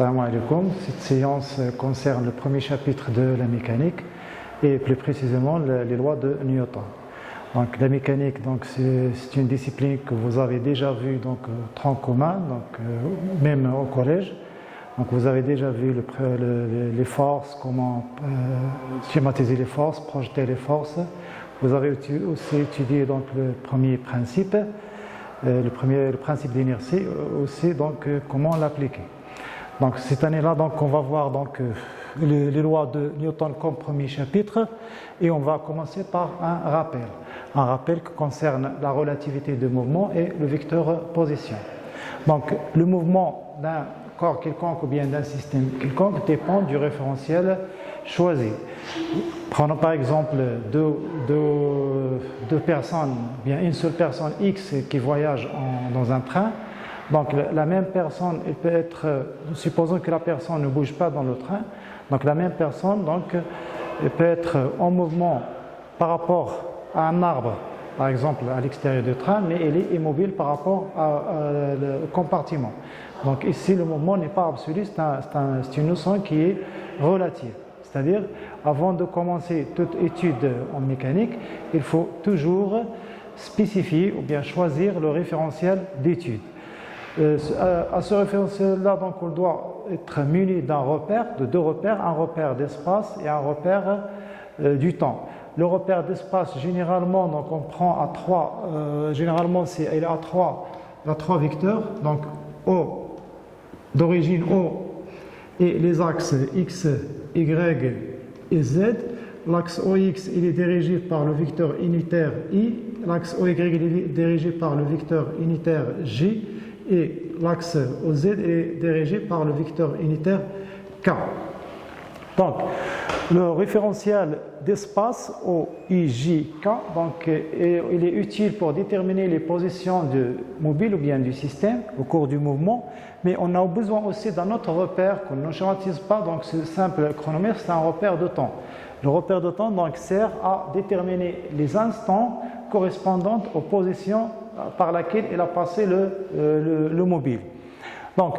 Salam alaikum. Cette séance concerne le premier chapitre de la mécanique et plus précisément les lois de Newton. Donc la mécanique, donc c'est une discipline que vous avez déjà vue donc tronc commun, donc même au collège. Donc vous avez déjà vu les forces, comment schématiser les forces, projeter les forces. Vous avez aussi étudié donc le premier principe, le principe d'inertie, aussi donc comment l'appliquer. Donc cette année-là, donc on va voir donc les lois de Newton comme premier chapitre et on va commencer par un rappel qui concerne la relativité du mouvement et le vecteur position. Donc le mouvement d'un corps quelconque ou bien d'un système quelconque dépend du référentiel choisi. Prenons par exemple deux personnes, bien une seule personne X qui voyage dans un train. Donc la même personne, elle peut être, supposons que la personne ne bouge pas dans le train, donc la même personne donc, elle peut être en mouvement par rapport à un arbre, par exemple à l'extérieur du train, mais elle est immobile par rapport au compartiment. Donc ici le mouvement n'est pas absolu, c'est une notion qui est relative. C'est-à-dire, avant de commencer toute étude en mécanique, il faut toujours spécifier ou bien choisir le référentiel d'étude. À ce référentiel-là, donc, on doit être muni d'un repère, de deux repères, un repère d'espace et un repère du temps. Le repère d'espace, généralement, donc, on prend à trois, généralement, il a trois vecteurs, donc O, d'origine O, et les axes X, Y et Z. L'axe OX, il est dirigé par le vecteur unitaire I, l'axe OY, il est dirigé par le vecteur unitaire J, et l'axe OZ est dirigé par le vecteur unitaire K. Donc, le référentiel d'espace OIJK, donc, il est utile pour déterminer les positions du mobile ou bien du système au cours du mouvement, mais on a besoin aussi d'un autre repère qu'on ne schématise pas, donc ce simple chronomètre, c'est un repère de temps. Le repère de temps donc, sert à déterminer les instants correspondant aux positions par laquelle il a passé le mobile. Donc,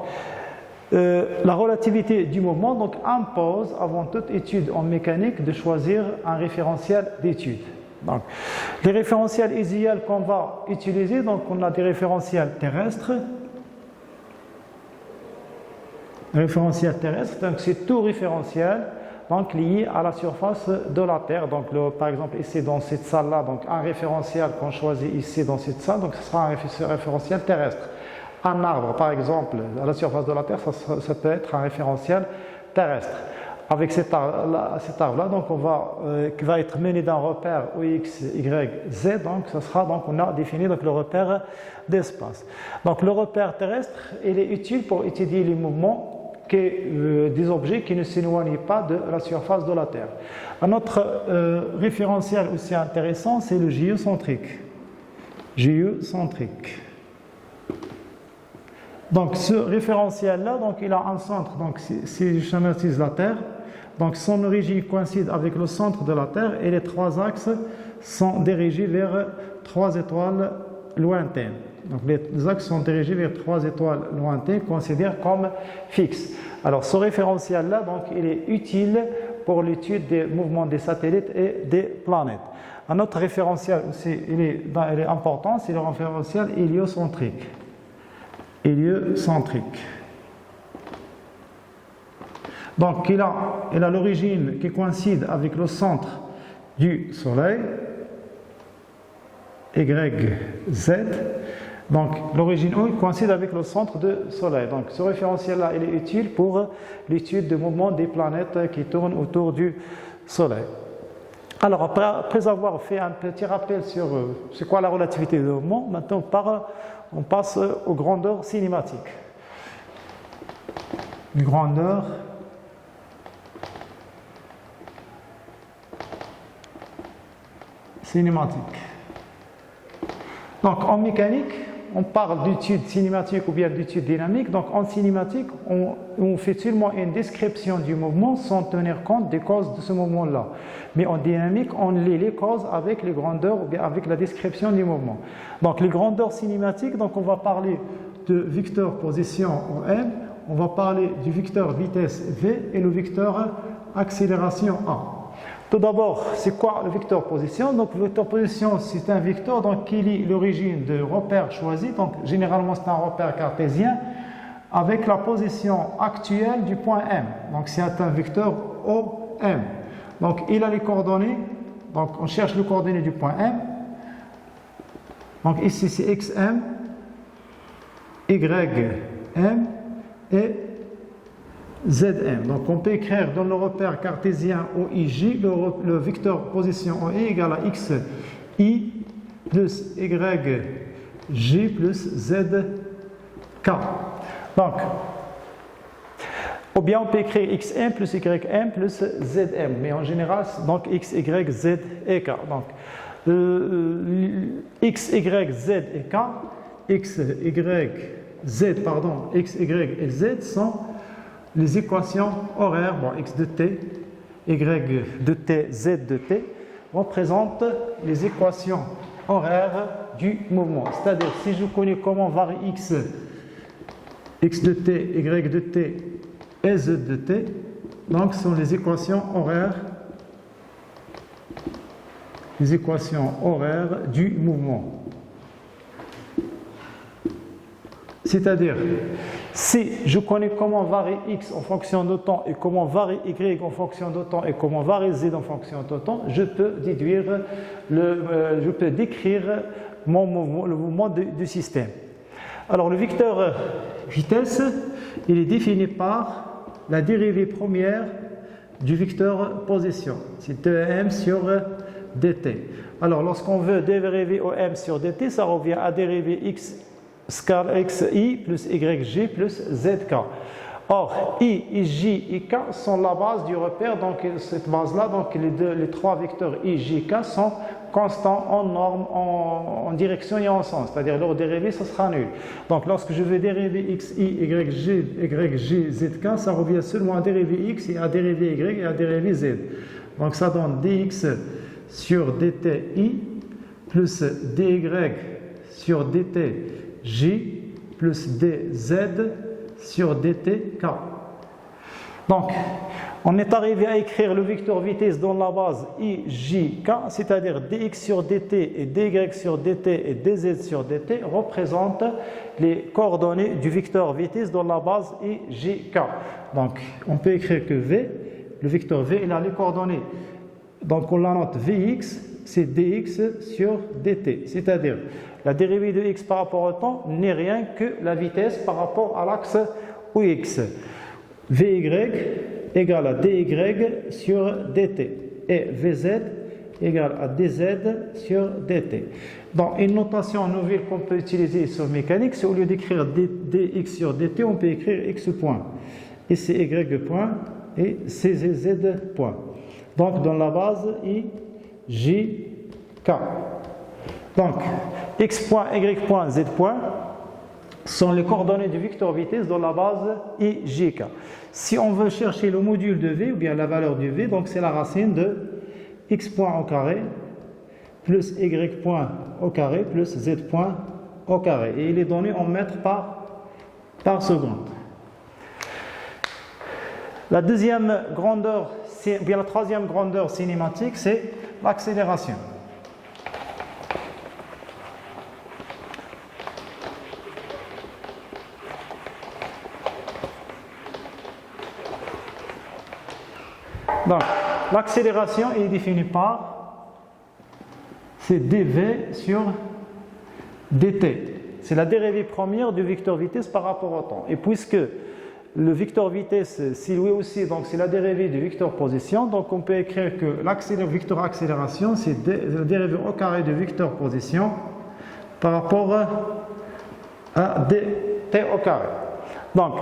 la relativité du mouvement donc, impose, avant toute étude en mécanique, de choisir un référentiel d'étude. Donc, les référentiels usuels qu'on va utiliser, donc on a des référentiels terrestres. Référentiel terrestre, donc c'est tout référentiel donc, lié à la surface de la Terre. Donc, par exemple, ici dans cette salle-là, donc un référentiel qu'on choisit ici dans cette salle, donc ce sera un référentiel terrestre. Un arbre, par exemple, à la surface de la Terre, ça peut être un référentiel terrestre. Avec cet arbre-là, donc qui va être mené d'un repère X, Y, Z, donc ce sera, donc on a défini donc, le repère d'espace. Donc le repère terrestre, il est utile pour étudier les mouvements des objets qui ne s'éloignent pas de la surface de la Terre. Un autre référentiel aussi intéressant, c'est le géocentrique. Géocentrique. Donc ce référentiel-là, donc, il a un centre, donc si je schématise la Terre, donc son origine coïncide avec le centre de la Terre et les trois axes sont dirigés vers trois étoiles lointaines. Donc les axes sont dirigés vers trois étoiles lointaines considérées comme fixes. Alors ce référentiel-là, donc, il est utile pour l'étude des mouvements des satellites et des planètes. Un autre référentiel aussi, il est important, c'est le référentiel héliocentrique. Héliocentrique. Donc il a l'origine qui coïncide avec le centre du Soleil, YZ. Donc l'origine O coïncide avec le centre du Soleil. Donc ce référentiel-là, il est utile pour l'étude du mouvement des planètes qui tournent autour du Soleil. Alors après avoir fait un petit rappel sur c'est quoi la relativité du mouvement, maintenant on passe aux grandeurs cinématiques. Les grandeurs cinématiques. Donc en mécanique, on parle d'études cinématiques ou bien d'études dynamiques. Donc en cinématique, on fait seulement une description du mouvement sans tenir compte des causes de ce mouvement-là. Mais en dynamique, on lit les causes avec les grandeurs ou bien avec la description du mouvement. Donc les grandeurs cinématiques, donc on va parler de vecteur position en M on va parler du vecteur vitesse V et le vecteur accélération A. Tout d'abord, c'est quoi le vecteur position? Donc, le vecteur position, c'est un vecteur donc, qui lie l'origine de repère choisi. Donc, généralement, c'est un repère cartésien avec la position actuelle du point M. Donc, c'est un vecteur OM. Donc, il a les coordonnées. Donc, on cherche les coordonnées du point M. Donc, ici, c'est XM, YM et ZM. Donc, on peut écrire dans le repère cartésien OIJ le vecteur position OE égale à XI plus YJ plus ZK. Donc, ou bien on peut écrire XM plus YM plus ZM, mais en général, donc X, Y, Z et K. Donc, X, Y, Z et K, X, Y, Z, pardon, X, Y et Z sont les équations horaires, bon, X de T, Y de T, Z de T, représentent les équations horaires du mouvement. C'est-à-dire, si je connais comment varie X, X de T, Y de T et Z de T, donc ce sont les équations horaires du mouvement. C'est-à-dire, si je connais comment varie X en fonction de temps et comment varie Y en fonction de temps et comment varie Z en fonction de temps, je peux décrire mon mouvement, le mouvement du système. Alors, le vecteur vitesse, il est défini par la dérivée première du vecteur position. C'est EM sur dt. Alors, lorsqu'on veut dériver OM sur dt, ça revient à dériver x xi plus yj plus zk. Or, i, ij, ik sont la base du repère, donc cette base-là, donc les trois vecteurs i, j, k sont constants en norme, en direction et en sens, c'est-à-dire leur dérivée, ça sera nul. Donc, lorsque je vais dériver xi, yj, zk, ça revient seulement à dériver x et à dériver y et à dériver z. Donc, ça donne dx sur dti plus dy sur dtj plus dz sur dtk. Donc, on est arrivé à écrire le vecteur vitesse dans la base ijk, c'est-à-dire dx sur dt et dy sur dt et dz sur dt représentent les coordonnées du vecteur vitesse dans la base ijk. Donc, on peut écrire que v, le vecteur v, il a les coordonnées. Donc, on la note vx, c'est dx sur dt, c'est-à-dire la dérivée de x par rapport au temps n'est rien que la vitesse par rapport à l'axe OX. Vy égale à dy sur dt et Vz égale à dz sur dt. Dans une notation nouvelle qu'on peut utiliser sur mécanique, c'est au lieu d'écrire dx sur dt, on peut écrire x point. Et c'est y point et c'est z point. Donc dans la base I, J, K. Donc x point, y point, z point sont les coordonnées du vecteur vitesse dans la base I, J, K. Si on veut chercher le module de V ou bien la valeur du V, donc c'est la racine de x point au carré plus y point au carré plus z point au carré. Et il est donné en mètres par seconde. La deuxième grandeur, bien la troisième grandeur cinématique, c'est l'accélération. Donc, l'accélération est définie par c'est dv sur dt. C'est la dérivée première du vecteur vitesse par rapport au temps. Et puisque le vecteur vitesse, c'est lui aussi, donc c'est la dérivée du vecteur position, donc on peut écrire que le vecteur accélération, c'est la dérivée au carré du vecteur position par rapport à dt au carré. Donc,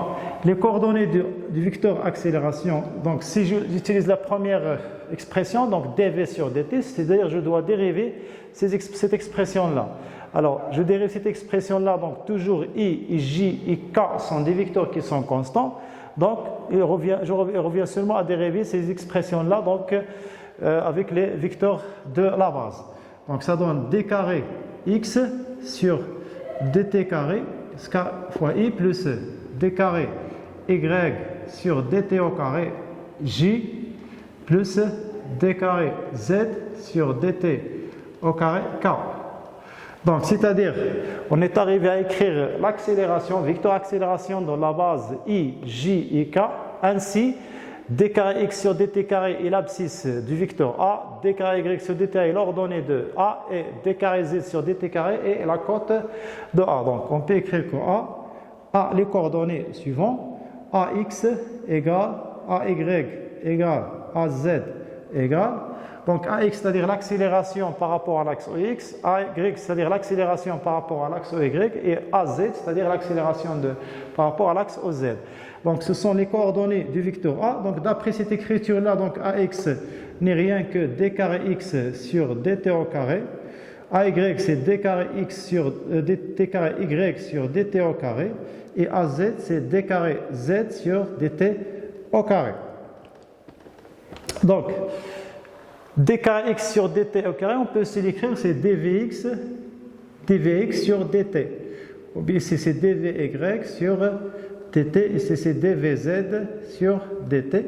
les coordonnées du vecteur accélération, donc si j'utilise la première expression, donc dv sur dt, c'est-à-dire je dois dériver cette expression-là. Alors, je dérive cette expression-là, donc toujours i, j, et k sont des vecteurs qui sont constants, donc je reviens seulement à dériver ces expressions-là, donc avec les vecteurs de la base. Donc, ça donne d carré x sur dt carré fois i plus d carré y sur dt au carré j plus d carré z sur dt au carré k. Donc, c'est-à-dire, on est arrivé à écrire l'accélération, vecteur accélération dans la base i, j et k, ainsi d carré x sur dt carré est l'abscisse du vecteur a, d carré y sur dt est l'ordonnée de a, et d carré z sur dt carré est la cote de a. Donc, on peut écrire que a les coordonnées suivantes, ax égale ay égale az égale, donc ax c'est-à-dire l'accélération par rapport à l'axe x, ay c'est-à-dire l'accélération par rapport à l'axe y, et az c'est-à-dire l'accélération par rapport à l'axe oz. Donc ce sont les coordonnées du vecteur a. Donc d'après cette écriture-là, donc ax n'est rien que d carré x sur dt au carré, ay c'est d carré x sur d carré y sur dt au carré, et az c'est d carré z sur dt au carré. Donc d carré x sur dt au carré, on peut aussi l'écrire, c'est dvx sur dt. Ou bien ici c'est dvy sur dt, ici c'est dvz sur dt.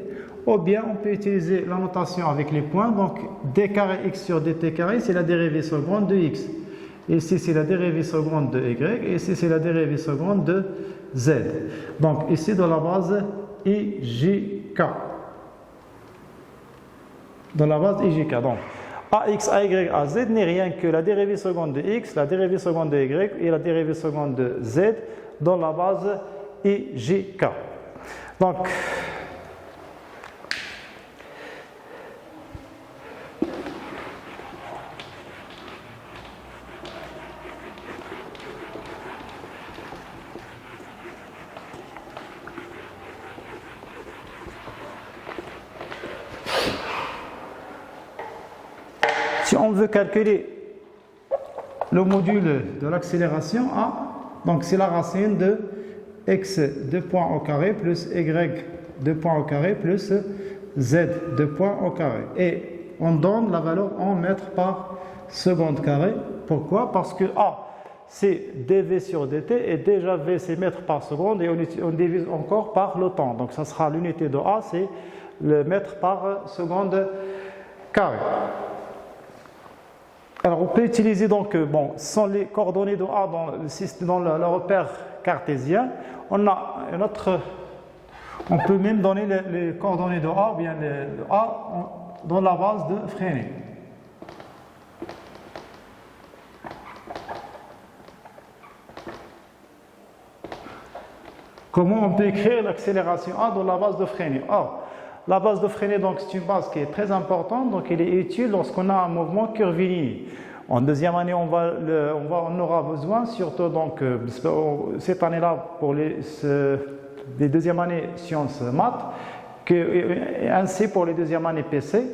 Ou bien on peut utiliser la notation avec les points. Donc d carré x sur dt carré, c'est la dérivée seconde de x. Ici c'est la dérivée seconde de y, et ici c'est la dérivée seconde de z. Donc ici dans la base ijk. Dans la base ijk. Donc ax, ay, az n'est rien que la dérivée seconde de x, la dérivée seconde de y et la dérivée seconde de z dans la base ijk. Donc si on veut calculer le module de l'accélération A, donc c'est la racine de x 2 points au carré plus y 2 points au carré plus z 2 points au carré. Et on donne la valeur en mètres par seconde carré. Pourquoi? Parce que A c'est dv sur dt et déjà v c'est mètres par seconde et on divise encore par le temps. Donc ça sera l'unité de A, c'est le mètre par seconde carré. Alors on peut utiliser donc, bon, sans les coordonnées de A dans le repère cartésien, on peut même donner les coordonnées de A, ou bien le A dans la base de Freinet. Comment on peut écrire l'accélération A dans la base de Freinet? La base de Freinet, donc, c'est une base qui est très importante, donc elle est utile lorsqu'on a un mouvement curviligne. En deuxième année, on aura besoin, surtout donc, cette année-là, pour les deuxièmes années sciences maths, ainsi pour les deuxièmes années PC.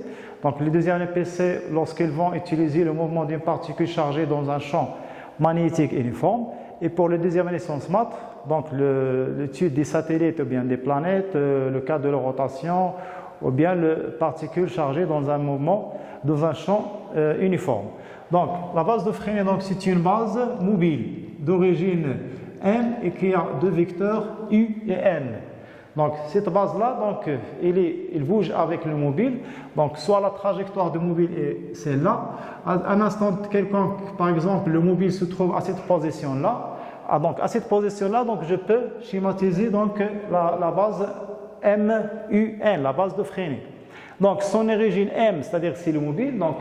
Donc les deuxièmes années PC, lorsqu'ils vont utiliser le mouvement d'une particule chargée dans un champ magnétique uniforme, et pour les deuxième année sciences maths, donc l'étude des satellites ou bien des planètes, le cas de leur rotation, ou bien les particules chargées dans un mouvement, dans un champ uniforme. Donc la base de Freinet, c'est une base mobile d'origine m et qui a deux vecteurs u et n. Donc cette base-là, donc, il bouge avec le mobile. Donc soit la trajectoire du mobile est celle-là. À un instant quelconque, par exemple, le mobile se trouve à cette position-là. Donc à cette position-là, donc je peux schématiser donc la base MUN, la base de Freinet. Donc son origine M, c'est-à-dire c'est le mobile. Donc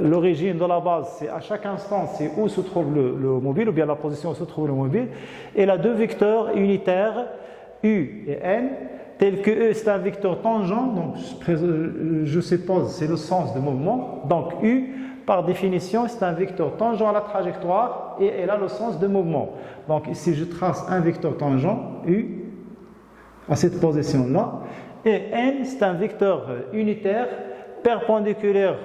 l'origine de la base, c'est à chaque instant, c'est où se trouve le mobile, ou bien la position où se trouve le mobile. Et elle a deux vecteurs unitaires U et N, tel que E c'est un vecteur tangent, donc je suppose c'est le sens de mouvement. Donc U, par définition, c'est un vecteur tangent à la trajectoire et elle a le sens de mouvement. Donc ici je trace un vecteur tangent U à cette position-là. Et N, c'est un vecteur unitaire perpendiculaire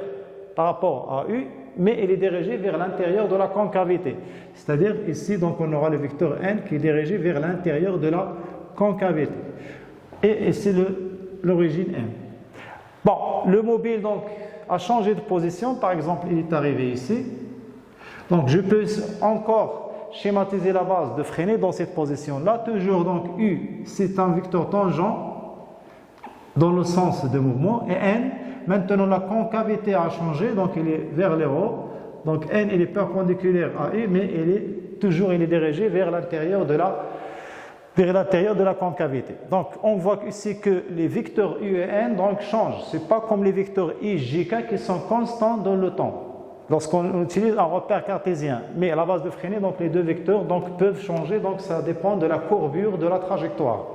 par rapport à U, mais il est dirigé vers l'intérieur de la concavité. C'est-à-dire ici, donc, on aura le vecteur N qui est dirigé vers l'intérieur de la concavité. Et c'est l'origine M. Bon, le mobile donc a changé de position. Par exemple, il est arrivé ici. Donc je peux encore schématiser la base de Freinet dans cette position-là. Toujours donc U, c'est un vecteur tangent dans le sens de mouvement. Et N, maintenant la concavité a changé, donc il est vers les hauts. Donc N, il est perpendiculaire à U, mais il est dirigé vers l'intérieur de la concavité. Donc on voit ici que les vecteurs U et N donc changent. Ce n'est pas comme les vecteurs I, J, K qui sont constants dans le temps lorsqu'on utilise un repère cartésien. Mais à la base de Freinet, donc les deux vecteurs donc, peuvent changer, donc ça dépend de la courbure de la trajectoire.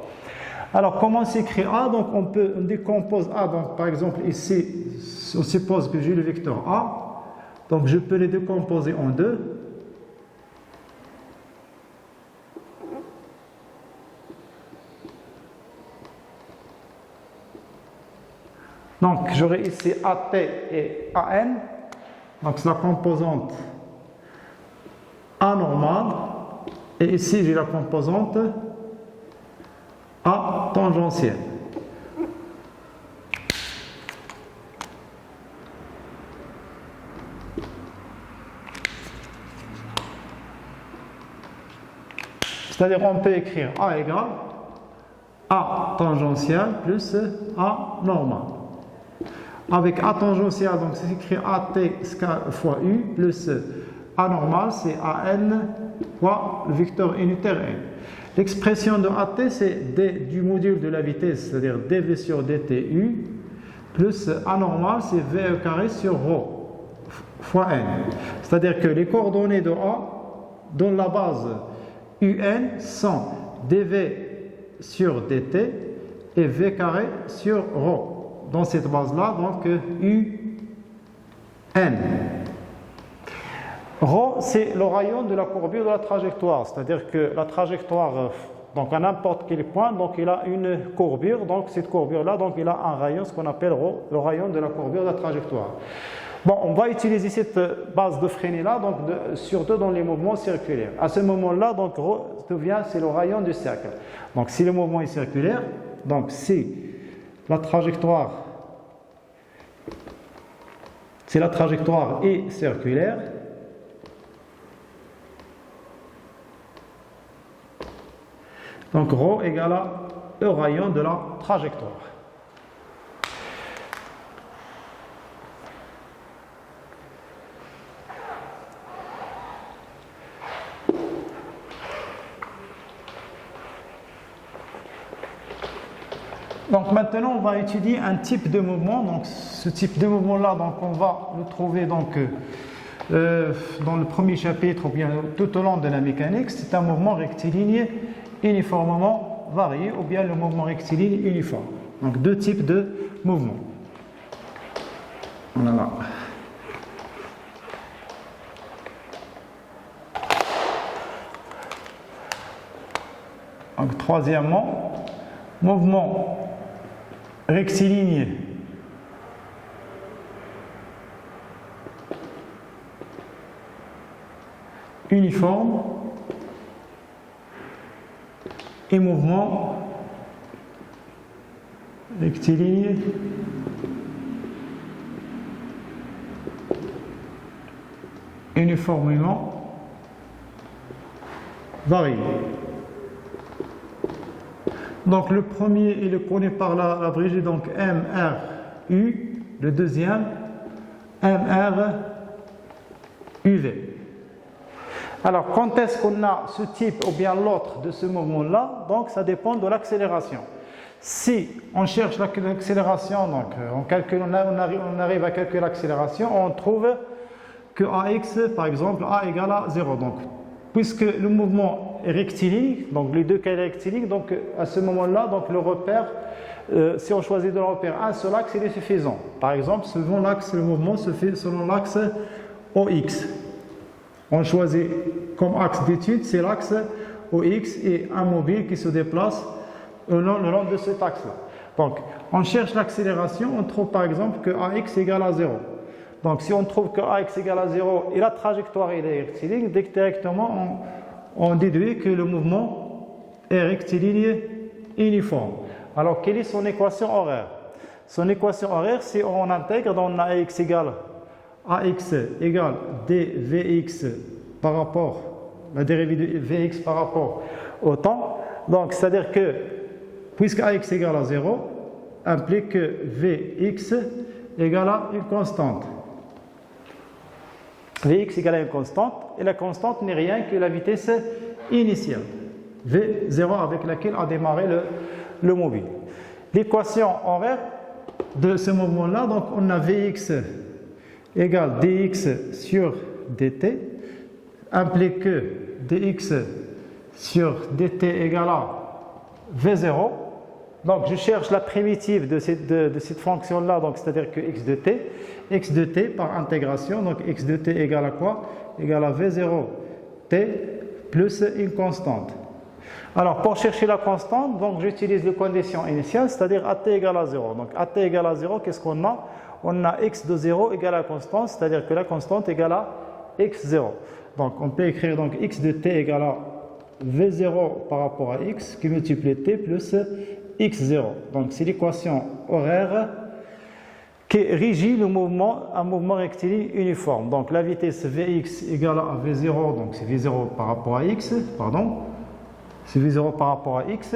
Alors comment s'écrit A? Donc on décompose A. Donc par exemple ici, on suppose que j'ai le vecteur A. Donc je peux les décomposer en deux. Donc j'aurai ici AT et AN. Donc c'est la composante A normale. Et ici j'ai la composante A tangentielle. C'est-à-dire on peut écrire A égale A tangentielle plus A normale. Avec A tangentielle, donc c'est écrit AT fois U plus A normal, c'est AN fois le vecteur unitaire N. L'expression de AT, c'est D du module de la vitesse, c'est-à-dire dV sur dTU, plus A normal, c'est VE carré sur ρ fois N. C'est-à-dire que les coordonnées de A dans la base UN sont dV sur dt et V carré sur ρ. Dans cette base-là, donc UN. Rho, c'est le rayon de la courbure de la trajectoire, c'est-à-dire que la trajectoire, donc à n'importe quel point, donc il a une courbure, donc cette courbure-là, donc il a un rayon, ce qu'on appelle rho, le rayon de la courbure de la trajectoire. Bon, on va utiliser cette base de Freinet-là, donc surtout dans les mouvements circulaires. À ce moment-là, donc rho devient, c'est le rayon du cercle. Donc si le mouvement est circulaire, donc si la trajectoire est circulaire, donc ρ égale à le rayon de la trajectoire. Donc maintenant on va étudier un type de mouvement. Donc ce type de mouvement là, donc on va le trouver donc dans le premier chapitre ou bien tout au long de la mécanique. C'est un mouvement rectiligne uniformément varié ou bien le mouvement rectiligne uniforme. Donc deux types de mouvements. Voilà. Donc troisièmement, mouvement rectiligne uniforme et mouvement rectiligne uniformément varié. Donc le premier est le connu par l'abrégé donc MRU, le deuxième MRUV. Alors quand est-ce qu'on a ce type ou bien l'autre de ce mouvement-là? Donc ça dépend de l'accélération. Si on cherche l'accélération, donc on arrive à calculer l'accélération, on trouve que AX, par exemple, A égale à 0. Donc puisque le mouvement est rectiligne, donc les deux cas rectilignes, donc à ce moment-là, donc le repère, si on choisit de repère un seul axe, il est suffisant. Par exemple, selon l'axe, le mouvement se fait selon l'axe OX. On choisit comme axe d'étude, c'est l'axe OX et un mobile qui se déplace le long de cet axe-là. Donc, on cherche l'accélération, on trouve par exemple que AX égale à 0. Donc, si on trouve que AX égale à 0 et la trajectoire est rectiligne, directement on déduit que le mouvement est rectiligne uniforme. Alors, quelle est son équation horaire? Son équation horaire, si on intègre dans AX égale dVx par rapport la dérivée de Vx par rapport au temps. Donc, c'est-à-dire que, puisque Ax égale à 0, implique que Vx égale à une constante. Vx égale à une constante, et la constante n'est rien que la vitesse initiale, V0 avec laquelle a démarré le mobile. L'équation horaire de ce mouvement-là, donc on a Vx égale dx sur dt, implique que dx sur dt égale à V0. Donc je cherche la primitive de cette fonction-là, donc c'est-à-dire que x de t par intégration, donc x de t égale à quoi? Égale à V0 t plus une constante. Alors pour chercher la constante, donc j'utilise les conditions initiales, c'est-à-dire at égale à 0. Donc at égale à 0, qu'est-ce qu'on a? On a x de 0 égale à la constante, c'est-à-dire que la constante égale à x0. Donc on peut écrire donc x de t égale à V0 par rapport à x qui multiplie t plus x0. Donc c'est l'équation horaire qui régit le mouvement, un mouvement rectiligne uniforme. Donc la vitesse Vx égale à V0, donc c'est V0 par rapport à x, pardon, c'est V0 par rapport à x.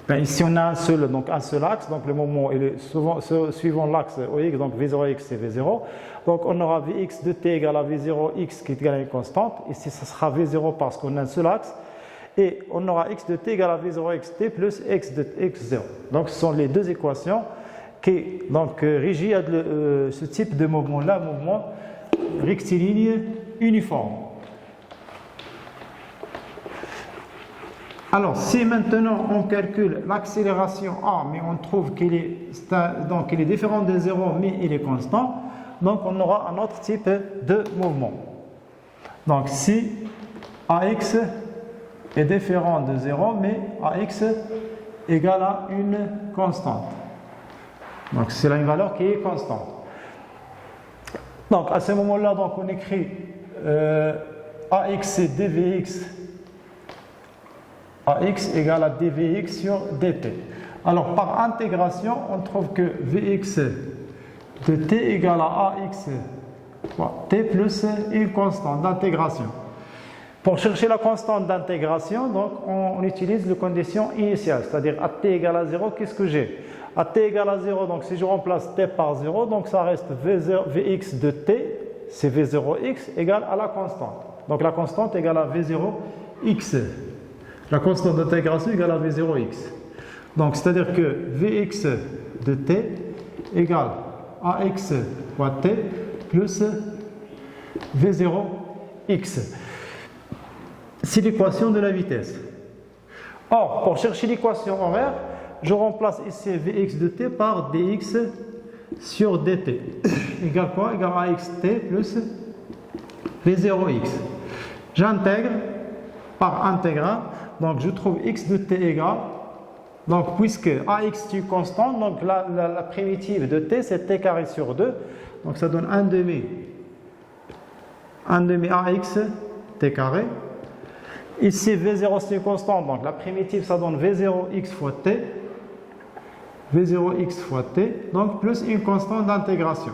Ben ici on a un seul axe, donc le mouvement est souvent suivant l'axe OX, donc V0x c'est V0. Donc on aura Vx de t égale à V0x qui est égal à une constante. Ici ça sera V0 parce qu'on a un seul axe. Et on aura x de t égale à V0xt plus x de x0. Donc ce sont les deux équations qui régissent ce type de mouvement-là, mouvement rectiligne uniforme. Alors, si maintenant on calcule l'accélération A, mais on trouve qu'il est différent de 0, mais il est constant, donc on aura un autre type de mouvement. Donc, si AX est différent de 0, mais AX égale à une constante. Donc, c'est là une valeur qui est constante. Donc, à ce moment-là, donc, on écrit AX dVx. AX égale à dVx sur dt. Alors par intégration, on trouve que Vx de t égale à AX t plus une constante d'intégration. Pour chercher la constante d'intégration, donc on utilise les conditions initiales, c'est-à-dire à t égale à 0, qu'est-ce que j'ai? À t égale à 0, donc si je remplace t par 0, donc ça reste Vx de t, c'est V0x égale à la constante. Donc la constante égale à V0x. La constante d'intégration égale à V0x. Donc, c'est-à-dire que Vx de t égale AX fois t plus V0x. C'est l'équation de la vitesse. Or, pour chercher l'équation horaire, je remplace ici Vx de t par dx sur dt. Égale quoi? Égale AXT plus V0x. J'intègre par intégrale. Donc je trouve x de t égale, donc puisque ax est une constante, donc la primitive de t c'est t carré sur 2, donc ça donne 1 demi ax t carré. Ici v0 c'est une constante, donc la primitive ça donne v0x fois t, donc plus une constante d'intégration.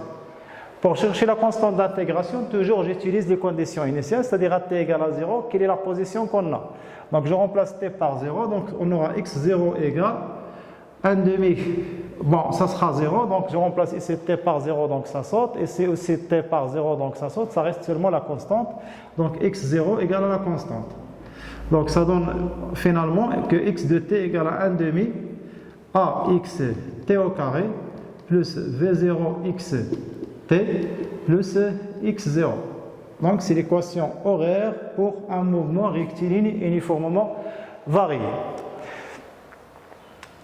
Pour chercher la constante d'intégration, toujours j'utilise les conditions initiales, c'est-à-dire à t égale à 0, quelle est la position qu'on a. Donc je remplace t par 0, donc on aura x0 égale 1 demi. Bon, ça sera 0, donc je remplace ici t par 0, donc ça saute, et c'est aussi t par 0, donc ça saute, ça reste seulement la constante. Donc x0 égale à la constante. Donc ça donne finalement que x de t égale à 1 demi ax t au carré plus v0x t plus x0. Donc c'est l'équation horaire pour un mouvement rectiligne uniformément varié.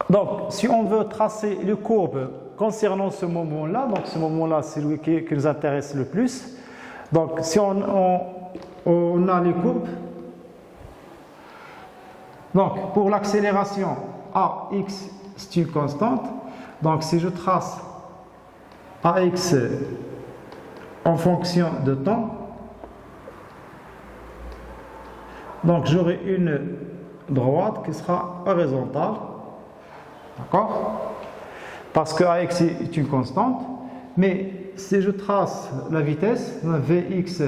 Donc si on veut tracer les courbes concernant ce mouvement-là, donc ce mouvement-là c'est lui qui nous intéresse le plus. Donc si on a les courbes, donc pour l'accélération AX c'est une constante, donc si je trace AX en fonction de temps, donc j'aurai une droite qui sera horizontale, d'accord? Parce que AX est une constante, mais si je trace la vitesse, Vx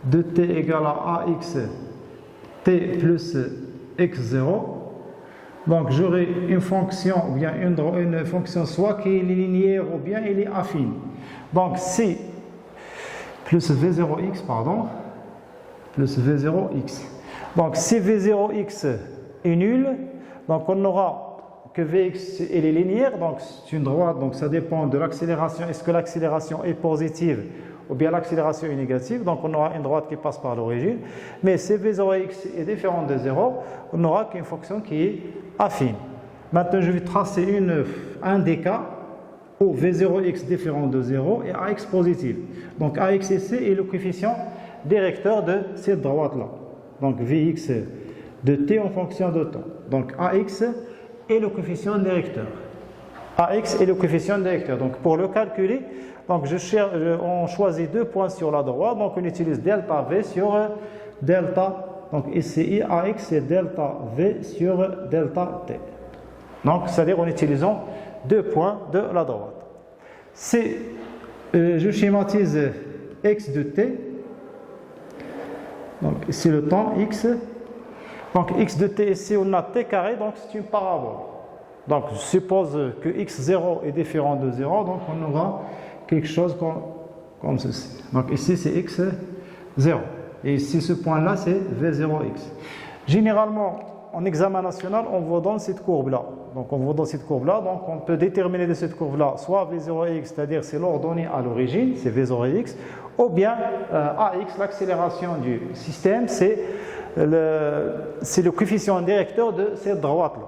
de t égale à ax t plus x0. Donc j'aurai une fonction, ou bien une fonction soit qui est linéaire ou bien elle est affine. Donc c plus v0x, pardon, plus v0x. Donc si v0x est nul, donc on aura que vx elle est linéaire, donc c'est une droite, donc ça dépend de l'accélération. Est-ce que l'accélération est positive ou bien l'accélération est négative? Donc on aura une droite qui passe par l'origine. Mais si v0x est différent de 0, on n'aura qu'une fonction qui est affine. Maintenant je vais tracer un des cas où v0x différent de 0 et ax positif. Donc ax et c est le coefficient directeur de cette droite-là. Donc vx de t en fonction de temps. Donc ax est le coefficient directeur. Ax est le coefficient directeur. Donc pour le calculer, donc on choisit 2 points sur la droite. Donc on utilise delta v sur delta. Donc ici ax c'est delta v sur delta t. Donc c'est-à-dire en utilisant 2 points de la droite. Si je schématise x de t, donc ici le temps x. Donc x de t ici on a t carré, donc c'est une parabole. Donc je suppose que x0 est différent de 0, donc on aura quelque chose comme ceci. Donc ici c'est x0. Et ici ce point-là c'est v0x. Généralement en examen national on vous donne cette courbe-là. Donc on vous donne cette courbe-là, donc on peut déterminer de cette courbe-là soit v0x, c'est-à-dire c'est l'ordonnée à l'origine, c'est v0x, ou bien ax, l'accélération du système, c'est le coefficient directeur de cette droite-là.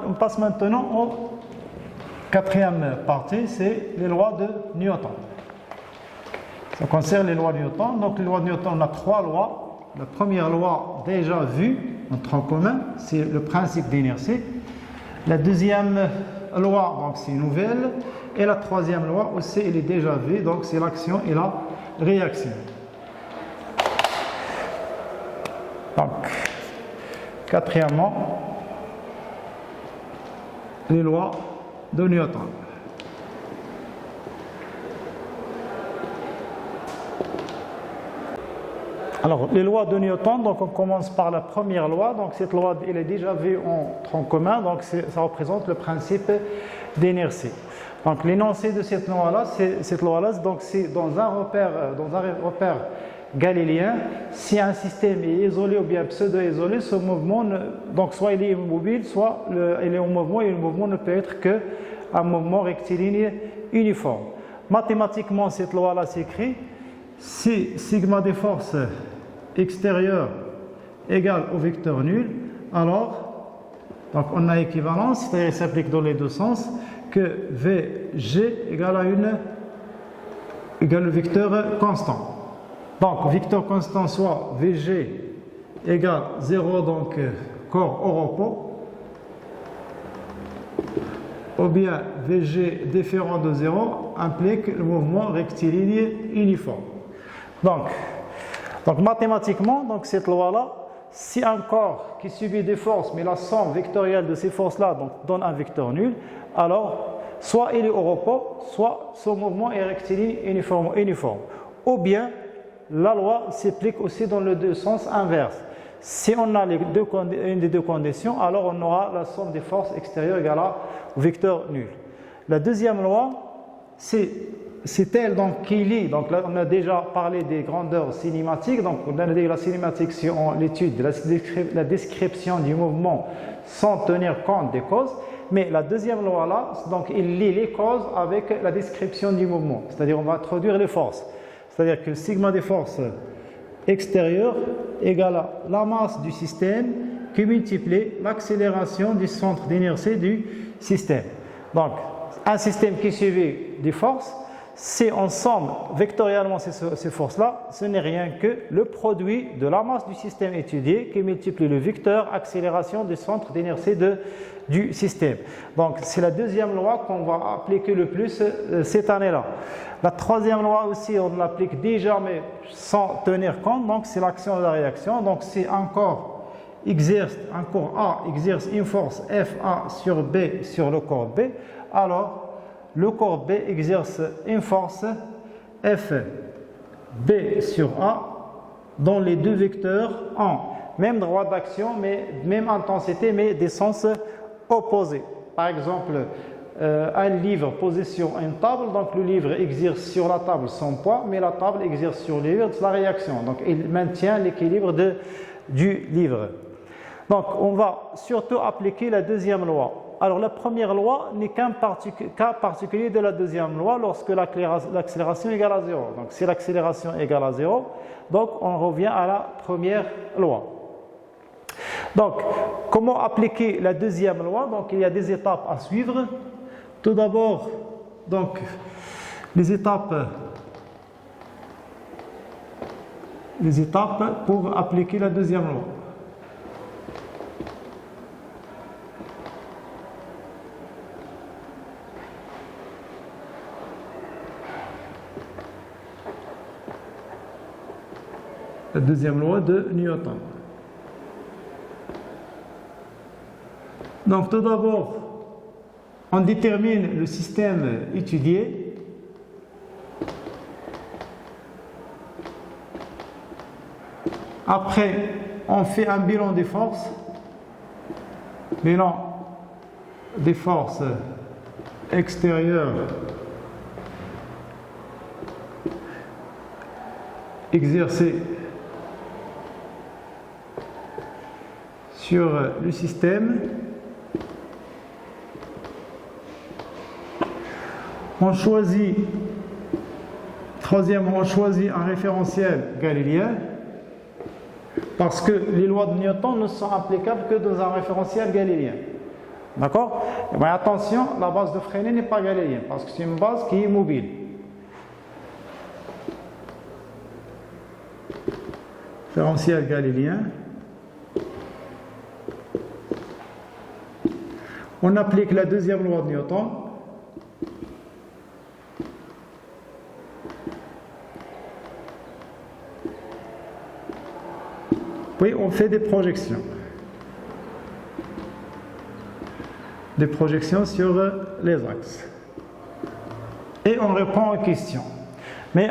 On passe maintenant au quatrième partie, c'est les lois de Newton. Ça concerne les lois de Newton. Donc les lois de Newton, on a 3 lois. La première loi déjà vue en tronc commun, c'est le principe d'inertie. La deuxième loi, donc c'est nouvelle. Et la troisième loi aussi, elle est déjà vue, donc c'est l'action et la réaction. Donc, quatrièmement, les lois de Newton. Alors, les lois de Newton, donc on commence par la première loi. Donc cette loi, elle est déjà vue en tronc commun, donc ça représente le principe d'inertie. Donc l'énoncé de cette loi-là, donc c'est dans un repère galiléen. Si un système est isolé ou bien pseudo-isolé, ce mouvement, donc soit il est immobile, soit il est en mouvement, et le mouvement ne peut être qu'un mouvement rectiligne uniforme. Mathématiquement, cette loi-là s'écrit si sigma des forces extérieures égale au vecteur nul, alors donc on a équivalence, c'est-à-dire ça s'applique dans les deux sens, que Vg égale le vecteur constant. Donc vecteur constant soit Vg égale 0, donc corps au repos, ou bien Vg différent de 0 implique le mouvement rectiligne uniforme. Donc mathématiquement, donc cette loi-là, si un corps qui subit des forces, mais la somme vectorielle de ces forces-là donne un vecteur nul, alors soit il est au repos, soit son mouvement est rectiligne uniforme. Ou bien la loi s'applique aussi dans le sens inverse. Si on a une des deux conditions, alors on aura la somme des forces extérieures égale au vecteur nul. La deuxième loi, c'est elle donc qui lie, donc là on a déjà parlé des grandeurs cinématiques, donc on a dit que la cinématique c'est l'étude, la description du mouvement sans tenir compte des causes, mais la deuxième loi là, donc il lie les causes avec la description du mouvement, c'est-à-dire on va introduire les forces, c'est-à-dire que le sigma des forces extérieures égale à la masse du système qui multiplie l'accélération du centre d'inertie du système. Donc un système qui subit des forces, si on somme vectoriellement ces forces-là, ce n'est rien que le produit de la masse du système étudié qui multiplie le vecteur accélération du centre d'inertie du système. Donc c'est la deuxième loi qu'on va appliquer le plus cette année-là. La troisième loi aussi, on l'applique déjà mais sans tenir compte, donc c'est l'action et la réaction. Donc si un corps A exerce une force FA sur B sur le corps B, alors le corps B exerce une force F B sur A dans les deux vecteurs en même droit d'action, mais même intensité, mais des sens opposés. Par exemple, un livre posé sur une table, donc le livre exerce sur la table son poids, mais la table exerce sur le livre la réaction. Donc il maintient l'équilibre du livre. Donc on va surtout appliquer la deuxième loi. Alors la première loi n'est qu'un cas particulier de la deuxième loi lorsque l'accélération est égale à 0. Donc si l'accélération est égale à 0, donc on revient à la première loi. Donc comment appliquer la deuxième loi? Donc il y a des étapes à suivre. Tout d'abord, donc les étapes pour appliquer la deuxième loi. La deuxième loi de Newton. Donc tout d'abord, on détermine le système étudié. Après, on fait un bilan des forces. Bilan des forces extérieures exercées sur le système. On choisit, troisièmement, on choisit un référentiel galiléen parce que les lois de Newton ne sont applicables que dans un référentiel galiléen. D'accord? Mais attention, la base de Fresnel n'est pas galiléenne parce que c'est une base qui est mobile. Référentiel galiléen. On applique la deuxième loi de Newton. Puis on fait des projections. Des projections sur les axes. Et on répond aux questions. Mais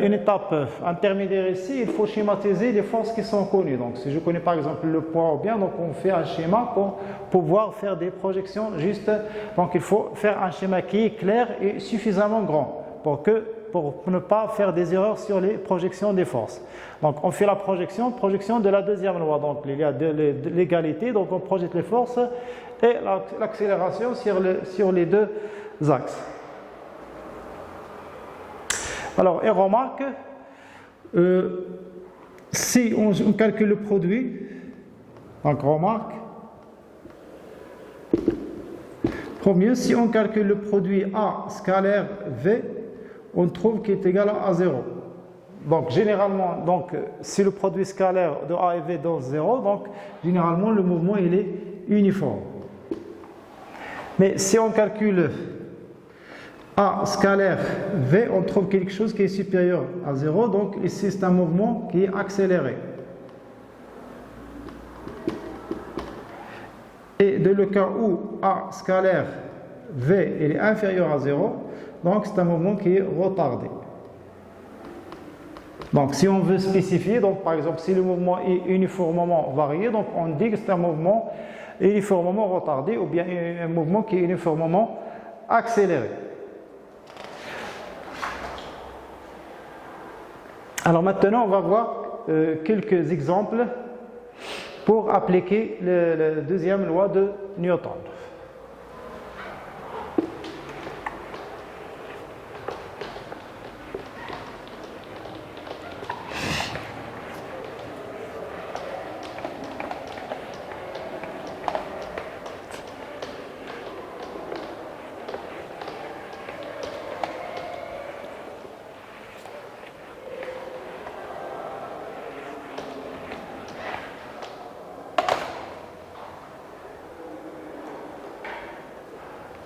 une étape intermédiaire ici, il faut schématiser les forces qui sont connues. Donc si je connais par exemple le poids ou bien, donc on fait un schéma pour pouvoir faire des projections justes. Donc il faut faire un schéma qui est clair et suffisamment grand pour ne pas faire des erreurs sur les projections des forces. Donc on fait la projection de la deuxième loi. Donc il y a de l'égalité, donc on projette les forces et l'accélération sur les deux axes. Alors, et remarque, si on calcule le produit, donc remarque, premier, si on calcule le produit A scalaire V, on trouve qu'il est égal à 0. Donc, généralement, si le produit scalaire de A et V donne 0, donc généralement le mouvement il est uniforme. Mais si on calcule A scalaire V, on trouve quelque chose qui est supérieur à 0, donc ici c'est un mouvement qui est accéléré. Et dans le cas où A scalaire V il est inférieur à 0, donc c'est un mouvement qui est retardé. Donc si on veut spécifier, donc par exemple si le mouvement est uniformément varié, donc on dit que c'est un mouvement uniformément retardé ou bien un mouvement qui est uniformément accéléré. Alors maintenant, on va voir quelques exemples pour appliquer la deuxième loi de Newton.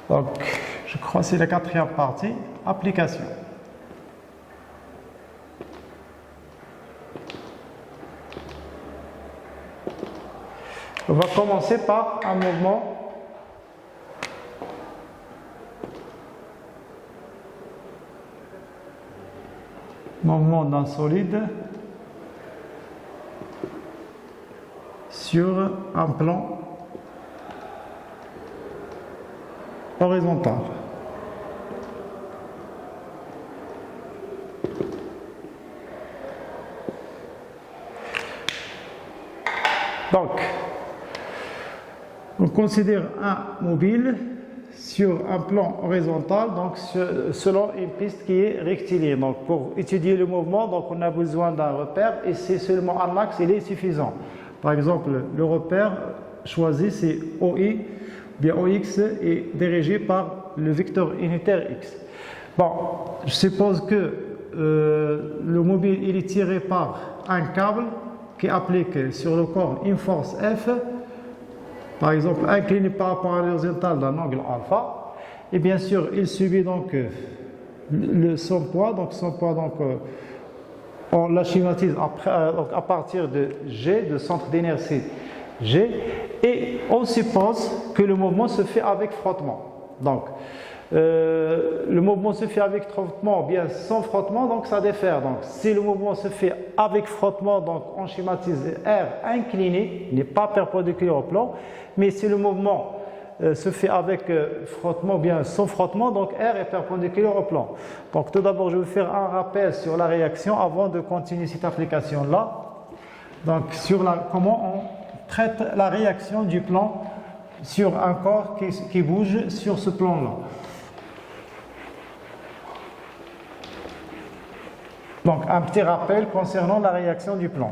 Donc, je crois que c'est la quatrième partie, application. On va commencer par un mouvement Mouvement d'un solide sur un plan horizontal. Donc, on considère un mobile sur un plan horizontal, donc selon une piste qui est rectiligne. Donc, pour étudier le mouvement, donc on a besoin d'un repère et c'est seulement un axe, il est suffisant. Par exemple, le repère choisi, c'est OI, bien OX est dirigé par le vecteur unitaire X. Bon, je suppose que le mobile il est tiré par un câble qui applique sur le corps une force F, par exemple incliné par rapport à l'horizontale d'un angle alpha, et bien sûr il subit donc son poids, on la schématise à partir de G, de centre d'inertie G, et on suppose que le mouvement se fait avec frottement. Donc, le mouvement se fait avec frottement ou bien sans frottement, donc ça diffère. Donc, si le mouvement se fait avec frottement, donc on schématise R incliné, n'est pas perpendiculaire au plan, mais si le mouvement se fait avec frottement ou bien sans frottement, donc R est perpendiculaire au plan. Donc, tout d'abord, je vais faire un rappel sur la réaction avant de continuer cette application-là. Donc, sur comment on traite la réaction du plan sur un corps qui bouge sur ce plan-là. Donc, un petit rappel concernant la réaction du plan.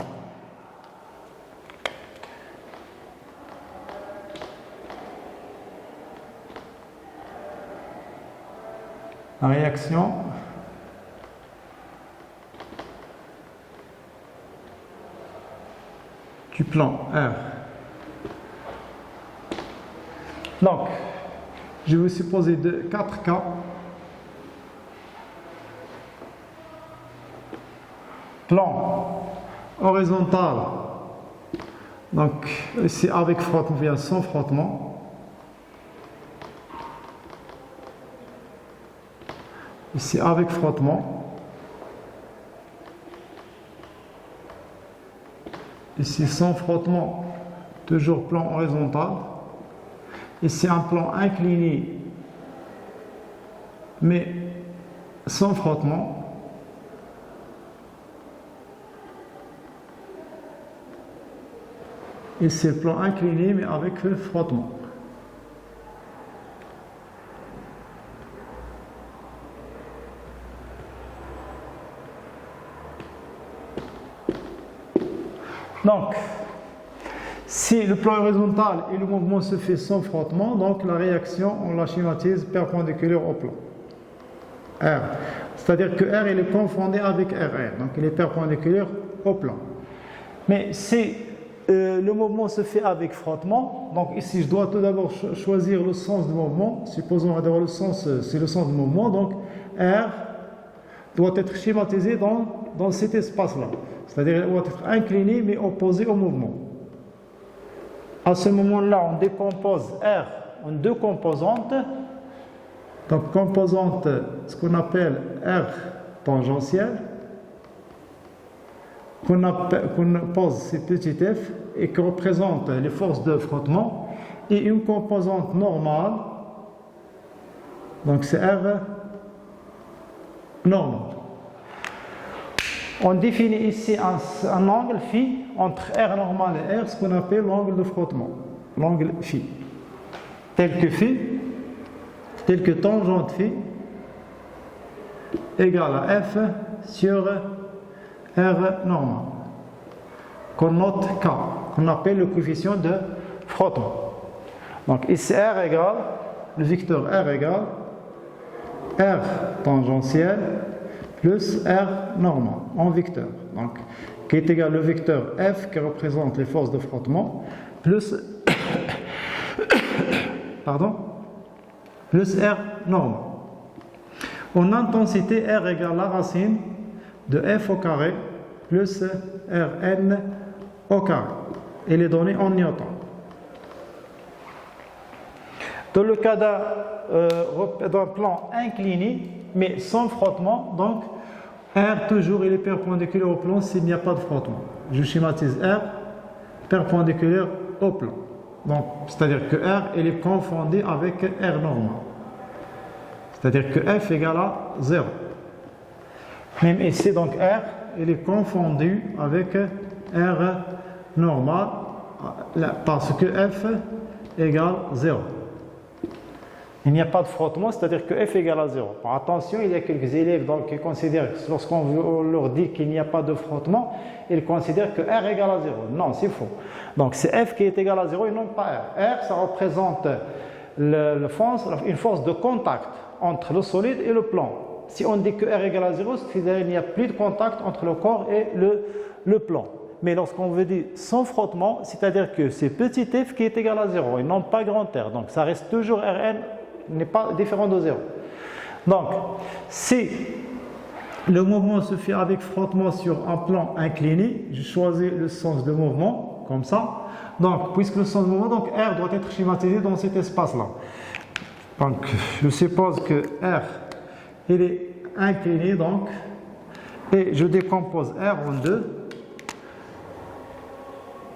La réaction du plan R. Donc, je vais supposer 4 cas. Plan horizontal, donc ici avec frottement, bien sans frottement. Ici avec frottement. Ici sans frottement, toujours plan horizontal. Ici un plan incliné, mais sans frottement. Ici le plan incliné, mais avec frottement. Donc, si le plan horizontal et le mouvement se fait sans frottement, donc la réaction, on la schématise perpendiculaire au plan R. C'est-à-dire que R, il est confondu avec RR, donc il est perpendiculaire au plan. Mais si le mouvement se fait avec frottement, donc ici je dois tout d'abord choisir le sens du mouvement. Supposons d'avoir le sens, c'est le sens du mouvement, donc R doit être schématisé dans cet espace-là. C'est-à-dire qu'il doit être incliné mais opposé au mouvement. À ce moment-là, on décompose R en deux composantes. Donc, composante, ce qu'on appelle R tangentielle, qu'on pose ces petits f et qui représente les forces de frottement, et une composante normale, donc c'est R normal. On définit ici un angle phi entre R normal et R, ce qu'on appelle l'angle de frottement, l'angle phi, tel que tangente phi égale à F sur R normal, qu'on note K, qu'on appelle le coefficient de frottement. Donc ici R égale, le vecteur R égale R tangentiel plus R normal en vecteur, donc qui est égal au vecteur F qui représente les forces de frottement plus plus R normal. En intensité, R égale la racine de F au carré plus Rn au carré. Et les données en newton. Dans le cas d'un plan incliné, mais sans frottement, donc R, toujours, il est perpendiculaire au plan s'il n'y a pas de frottement. Je schématise R, perpendiculaire au plan. Donc, c'est-à-dire que R, il est confondu avec R normal. C'est-à-dire que F égale à 0. Même ici, donc R, il est confondu avec R normal parce que F égale 0. Il n'y a pas de frottement, c'est-à-dire que F égale à 0. Bon, attention, il y a quelques élèves donc, qui considèrent que lorsqu'on leur dit qu'il n'y a pas de frottement, ils considèrent que R égale à 0. Non, c'est faux. Donc c'est F qui est égal à 0 et non pas R. R, ça représente une force de contact entre le solide et le plan. Si on dit que R égale à 0, c'est-à-dire qu'il n'y a plus de contact entre le corps et le plan. Mais lorsqu'on veut dire sans frottement, c'est-à-dire que c'est petit f qui est égal à 0 et non pas grand R. Donc ça reste toujours Rn, n'est pas différent de 0. Donc, si le mouvement se fait avec frottement sur un plan incliné, je choisis le sens de mouvement, comme ça. Donc, puisque le sens de mouvement, donc R doit être schématisé dans cet espace-là. Donc, je suppose que R, il est incliné, donc, et je décompose R en deux.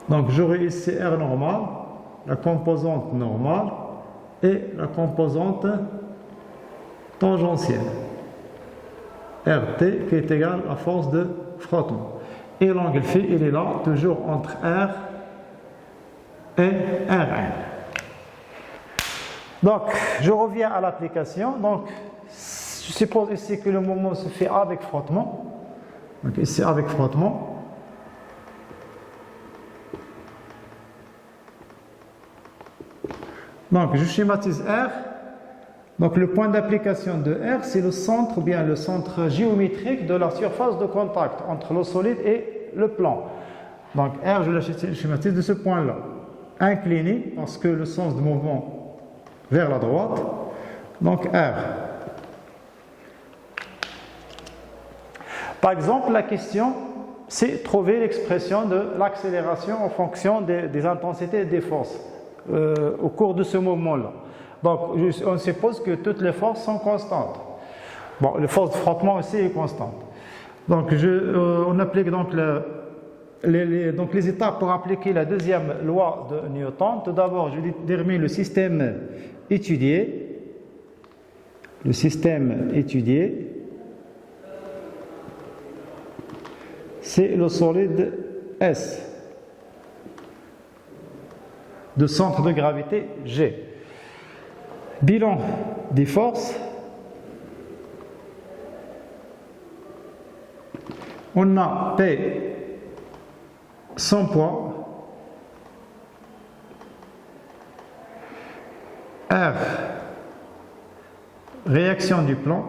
Donc, j'aurai ici R normal, la composante normale, et la composante tangentielle. RT qui est égal à force de frottement. Et l'angle phi, il est là, toujours entre R et Rn. Donc, je reviens à l'application. Donc, je suppose ici que le mouvement se fait avec frottement. Donc, ici avec frottement. Donc, je schématise R. Donc, le point d'application de R, c'est le centre, ou bien le centre géométrique de la surface de contact entre le solide et le plan. Donc, R, je le schématise de ce point-là. Incliné, parce que le sens de mouvement vers la droite. Donc, R. Par exemple, la question, c'est trouver l'expression de l'accélération en fonction des intensités et des forces. Au cours de ce mouvement-là. Donc, on suppose que toutes les forces sont constantes. Bon, la force de frottement aussi est constante. Donc, on applique donc les étapes pour appliquer la deuxième loi de Newton. Tout d'abord, je détermine le système étudié. Le système étudié, c'est le solide S. De centre de gravité G. Bilan des forces. On a P 100 poids. R, réaction du plan.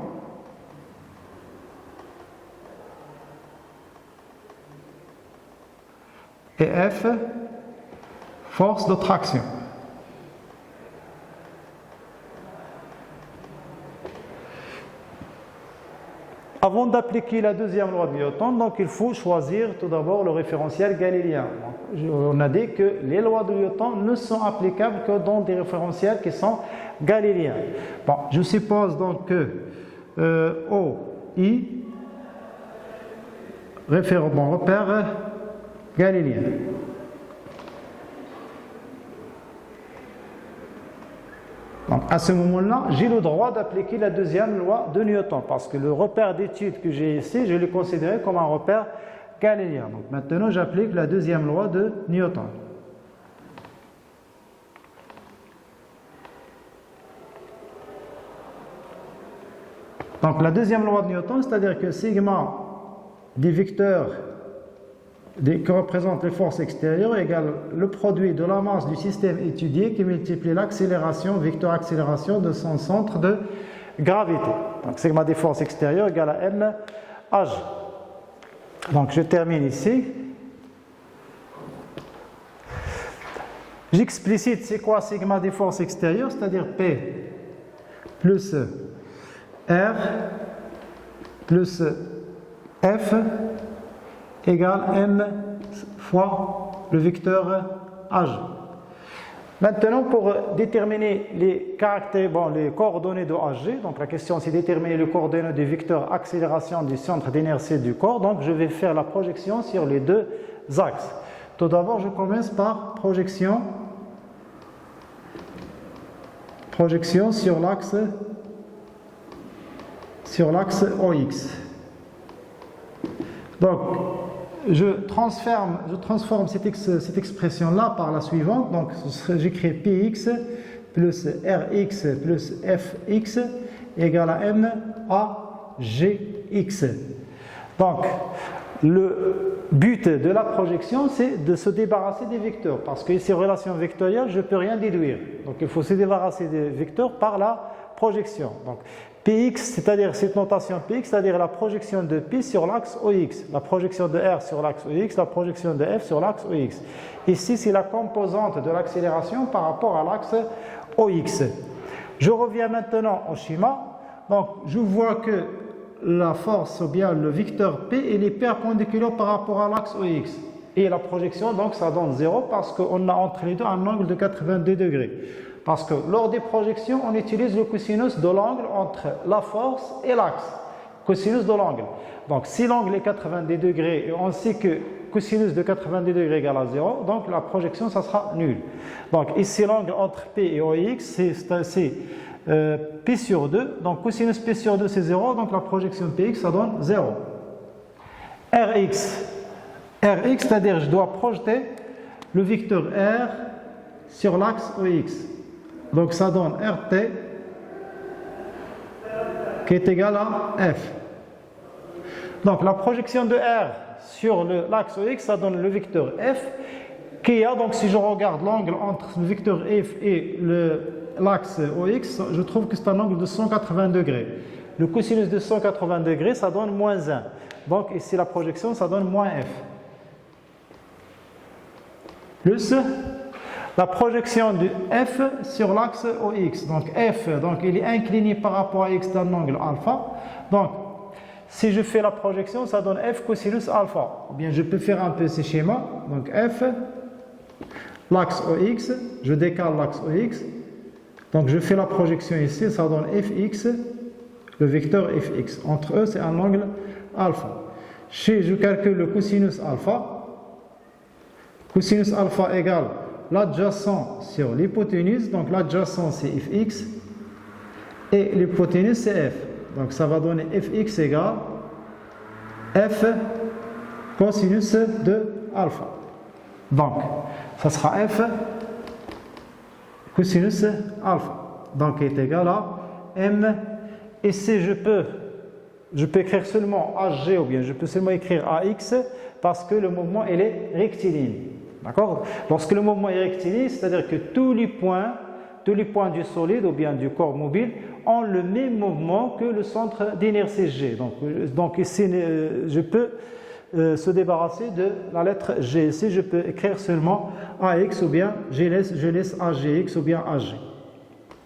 Et F, force de traction. Avant d'appliquer la deuxième loi de Newton, donc il faut choisir tout d'abord le référentiel galiléen. On a dit que les lois de Newton ne sont applicables que dans des référentiels qui sont galiléens. Bon, je suppose donc que OI repère galiléen. Donc, à ce moment-là, j'ai le droit d'appliquer la deuxième loi de Newton, parce que le repère d'étude que j'ai ici, je l'ai considéré comme un repère galiléen. Donc, maintenant, j'applique la deuxième loi de Newton. Donc, la deuxième loi de Newton, c'est-à-dire que sigma des vecteurs qui représentent les forces extérieures égale le produit de la masse du système étudié qui multiplie l'accélération, vecteur accélération de son centre de gravité. Donc sigma des forces extérieures égale à m h. Donc je termine ici. J'explicite c'est quoi sigma des forces extérieures, c'est-à-dire P plus R plus F égale m fois le vecteur h. Maintenant, pour déterminer les caractères, les coordonnées de HG, donc la question c'est déterminer les coordonnées du vecteur accélération du centre d'inertie du corps, donc je vais faire la projection sur les deux axes. Tout d'abord, je commence par projection sur l'axe OX. Donc, je transforme cette expression-là par la suivante. Donc, j'écris Px plus Rx plus Fx égale à M à Gx. Donc, le but de la projection, c'est de se débarrasser des vecteurs. Parce que ces relations vectorielles, je ne peux rien déduire. Donc, il faut se débarrasser des vecteurs par la projection. Donc, Px, c'est-à-dire cette notation Px, c'est-à-dire la projection de P sur l'axe OX, la projection de R sur l'axe OX, la projection de F sur l'axe OX. Ici, c'est la composante de l'accélération par rapport à l'axe OX. Je reviens maintenant au schéma. Donc, je vois que la force, ou bien le vecteur P, il est perpendiculaire par rapport à l'axe OX. Et la projection, donc, ça donne 0 parce qu'on a entre les deux un angle de 82 degrés. Parce que lors des projections, on utilise le cosinus de l'angle entre la force et l'axe. Cosinus de l'angle. Donc, si l'angle est 90 degrés et on sait que cosinus de 90 degrés égale à 0, donc la projection, ça sera nul. Donc, ici, l'angle entre P et OX, c'est P sur 2. Donc, cosinus P sur 2, c'est 0. Donc, la projection PX, ça donne 0. Rx, c'est-à-dire je dois projeter le vecteur R sur l'axe OX. Donc ça donne RT qui est égal à F. Donc la projection de R sur l'axe OX, ça donne le vecteur F qui a, donc si je regarde l'angle entre le vecteur F et l'axe OX, je trouve que c'est un angle de 180 degrés. Le cosinus de 180 degrés, ça donne moins 1. Donc ici la projection, ça donne moins F. Plus la projection de F sur l'axe OX. Donc F, donc il est incliné par rapport à X d'un angle alpha. Donc si je fais la projection, ça donne F cosinus alpha. Ou bien je peux faire un peu ce schéma. Donc F, l'axe OX, je décale l'axe OX. Donc je fais la projection ici, ça donne Fx, le vecteur Fx. Entre eux, c'est un angle alpha. Je calcule le cosinus alpha. Cosinus alpha égale l'adjacent sur l'hypoténuse, donc l'adjacent c'est Fx et l'hypoténuse c'est F. Donc ça va donner Fx égale F cosinus de alpha. Donc ça sera F cosinus alpha. Donc est égal à M. Et si je peux écrire seulement HG ou bien je peux seulement écrire AX parce que le mouvement il est rectiligne. D'accord? Lorsque le mouvement est rectiligne, c'est-à-dire que tous les points du solide ou bien du corps mobile ont le même mouvement que le centre d'inertie G. Donc ici, je peux se débarrasser de la lettre G. Ici, je peux écrire seulement AX ou bien je laisse AGX ou bien AG.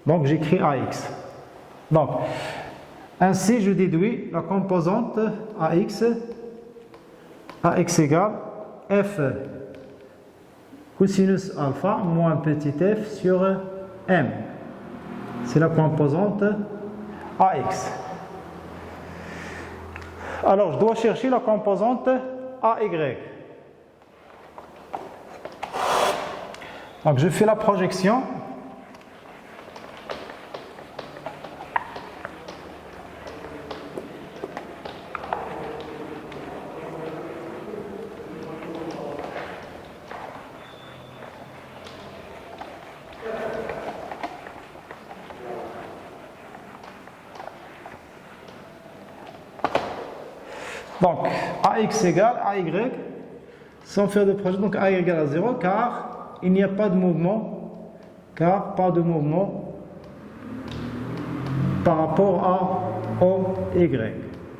Donc j'écris AX. Donc, ainsi je déduis la composante AX égale F cosinus alpha moins petit f sur M. C'est la composante AX. Alors, je dois chercher la composante AY. Donc, je fais la projection. Donc, AX égale AY, sans faire de projet, donc A égale à 0, car il n'y a pas de mouvement, par rapport à OY.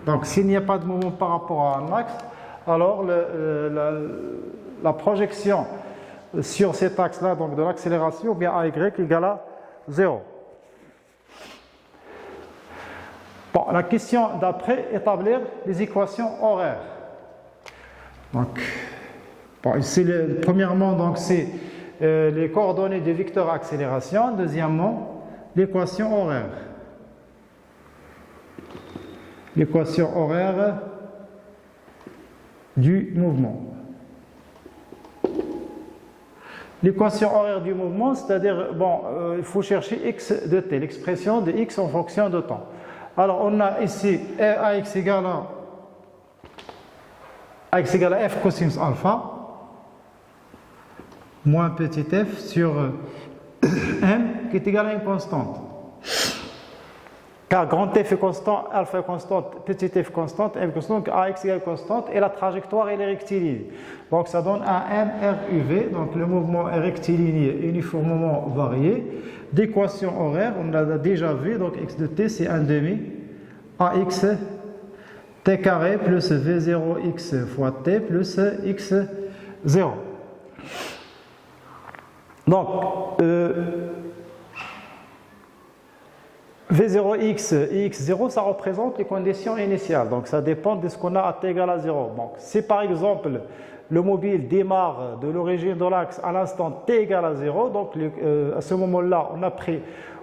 Donc, s'il n'y a pas de mouvement par rapport à un axe, alors la projection sur cet axe-là, donc de l'accélération, bien AY égale à 0. Bon, la question d'après, établir les équations horaires. Donc, bon, ici, premièrement, donc, c'est les coordonnées du vecteur accélération. Deuxièmement, l'équation horaire. L'équation horaire du mouvement. L'équation horaire du mouvement, c'est-à-dire, bon, il faut chercher x de t, l'expression de x en fonction de temps. Alors, on a ici ax égale à f cosinus alpha moins petit f sur m qui est égal à une constante. Car grand F est constant, alpha est constante, petit f constante, m constante, donc ax égale constante et la trajectoire elle est rectiligne. Donc ça donne un mruv, donc le mouvement est rectiligne uniformément varié. D'équation horaire, on l'a déjà vu, donc x de t c'est 1/2 ax t carré plus v0x fois t plus x0. Donc, V0x et x0, ça représente les conditions initiales. Donc, ça dépend de ce qu'on a à t égale à 0. Donc, si par exemple, le mobile démarre de l'origine de l'axe à l'instant t égale à 0, donc à ce moment-là,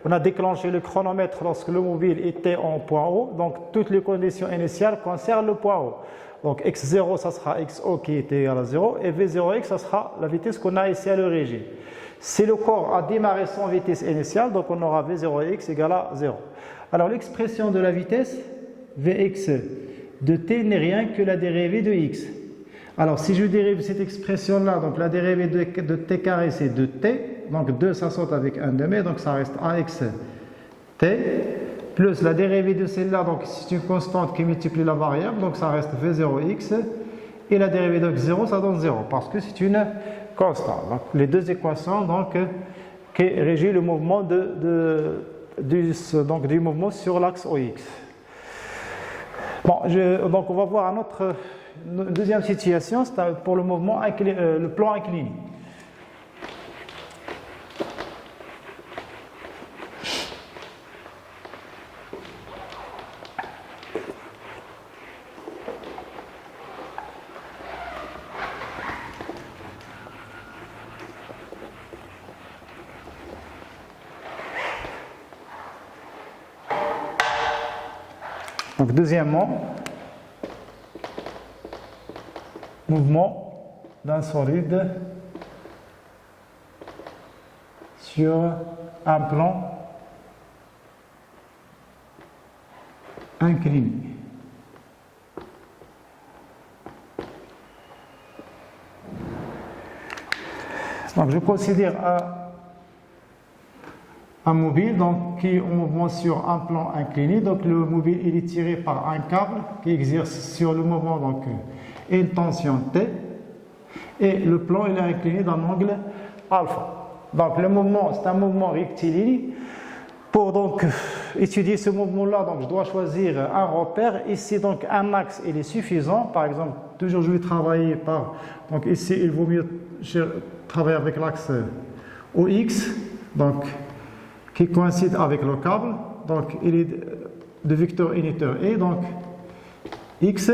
on a déclenché le chronomètre lorsque le mobile était en point haut. Donc, toutes les conditions initiales concernent le point haut. Donc, x0, ça sera xo qui est égal à 0, et v0x, ça sera la vitesse qu'on a ici à l'origine. Si le corps a démarré sans vitesse initiale, donc on aura v0x égale à 0. Alors l'expression de la vitesse, vx de t n'est rien que la dérivée de x. Alors si je dérive cette expression-là, donc la dérivée de t carré c'est 2t, donc 2 ça saute avec 1/2, donc ça reste ax t, plus la dérivée de celle-là, donc c'est une constante qui multiplie la variable, donc ça reste v0x, et la dérivée de x0 ça donne 0, parce que c'est une constante. Donc, les deux équations donc, qui régissent le mouvement du mouvement sur l'axe OX. Bon, donc on va voir une deuxième situation, c'est pour le mouvement le plan incliné. Donc, deuxièmement, mouvement d'un solide sur un plan incliné. Donc, je considère un mobile donc, qui est en mouvement sur un plan incliné. Donc le mobile il est tiré par un câble qui exerce sur le mouvement donc, une tension T et le plan il est incliné d'un angle alpha. Donc le mouvement c'est un mouvement rectiligne. Pour donc étudier ce mouvement-là, donc, je dois choisir un repère. Ici donc un axe il est suffisant. Par exemple, toujours je vais travailler par. Donc ici il vaut mieux travailler avec l'axe OX. Donc qui coïncide avec le câble, donc il est de vecteur unitaire et donc x.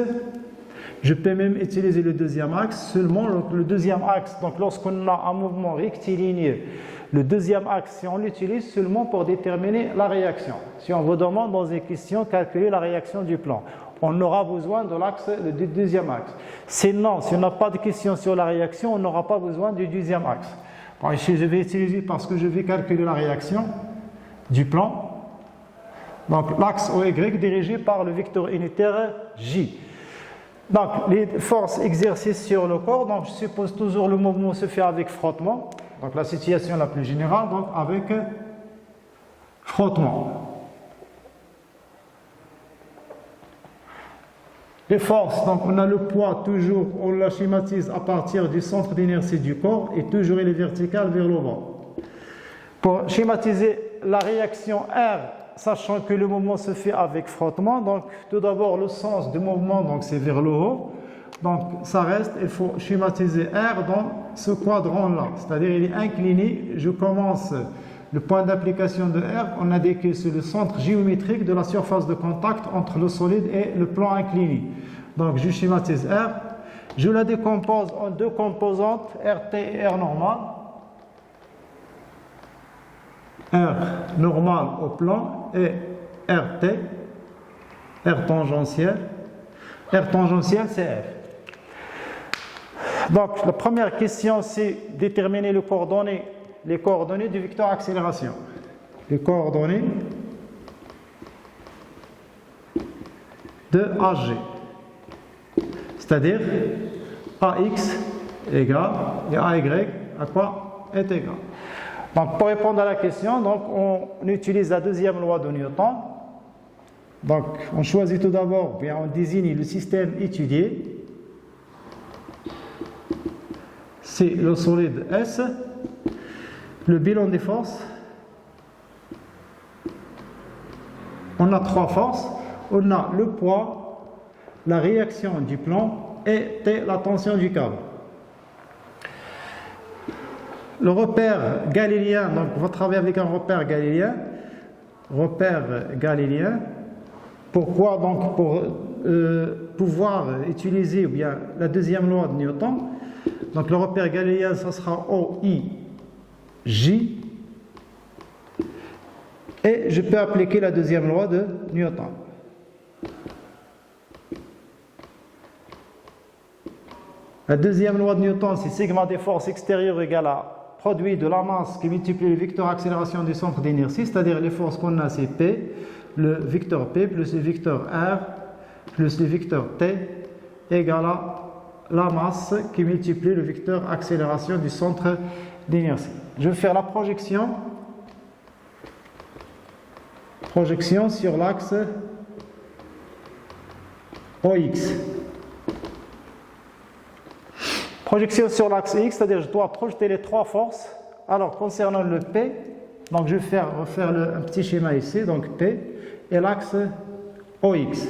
Je peux même utiliser le deuxième axe seulement. Le deuxième axe, donc lorsqu'on a un mouvement rectiligne, le deuxième axe, si on l'utilise seulement pour déterminer la réaction. Si on vous demande dans une question calculer la réaction du plan, on aura besoin de l'axe du deuxième axe. Sinon, si on n'a pas de question sur la réaction, on n'aura pas besoin du deuxième axe. Bon, ici, je vais utiliser parce que je vais calculer la réaction du plan. Donc l'axe OY dirigé par le vecteur unitaire J. Donc les forces exercées sur le corps, donc je suppose toujours le mouvement se fait avec frottement. Donc la situation la plus générale, donc avec frottement. Les forces, donc on a le poids toujours, on la schématise à partir du centre d'inertie du corps et toujours il est vertical vers le bas. Pour schématiser la réaction R, sachant que le mouvement se fait avec frottement, donc tout d'abord le sens du mouvement, donc c'est vers le haut, donc ça reste, il faut schématiser R dans ce quadrant-là, c'est-à-dire il est incliné, je commence le point d'application de R, on a dit que c'est le centre géométrique de la surface de contact entre le solide et le plan incliné. Donc je schématise R, je la décompose en deux composantes, RT et R normal. R normal au plan et RT, R tangentiel. R tangentiel, c'est F. Donc, la première question, c'est déterminer les coordonnées du vecteur accélération. Les coordonnées de AG. C'est-à-dire AX égale, et AY à quoi est égal. Donc, pour répondre à la question, donc, on utilise la deuxième loi de Newton. Donc, on choisit tout d'abord, bien, on désigne le système étudié. C'est le solide S. Le bilan des forces. On a 3 forces. On a le poids, la réaction du plan et la tension du câble. Le repère galiléen, donc on va travailler avec un repère galiléen. Repère galiléen. Pourquoi donc pour pouvoir utiliser bien la deuxième loi de Newton. Donc le repère galiléen, ça sera OIJ. Et je peux appliquer la deuxième loi de Newton. La deuxième loi de Newton, c'est sigma des forces extérieures égale à produit de la masse qui multiplie le vecteur accélération du centre d'inertie, c'est-à-dire les forces qu'on a, c'est P, le vecteur P plus le vecteur R plus le vecteur T égale à la masse qui multiplie le vecteur accélération du centre d'inertie. Je vais faire la projection sur l'axe OX. Projection sur l'axe X, c'est-à-dire je dois projeter les 3 forces. Alors, concernant le P, donc je vais refaire un petit schéma ici, donc P, et l'axe OX.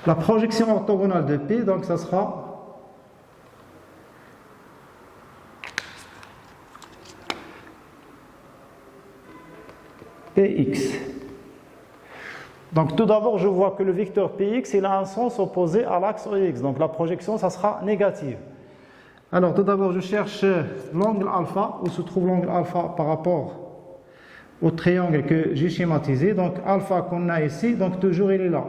La projection orthogonale de P, donc ça sera PX. Donc tout d'abord, je vois que le vecteur Px, il a un sens opposé à l'axe OX. Donc la projection, ça sera négative. Alors tout d'abord, je cherche l'angle alpha, où se trouve l'angle alpha par rapport au triangle que j'ai schématisé. Donc alpha qu'on a ici, donc toujours il est là.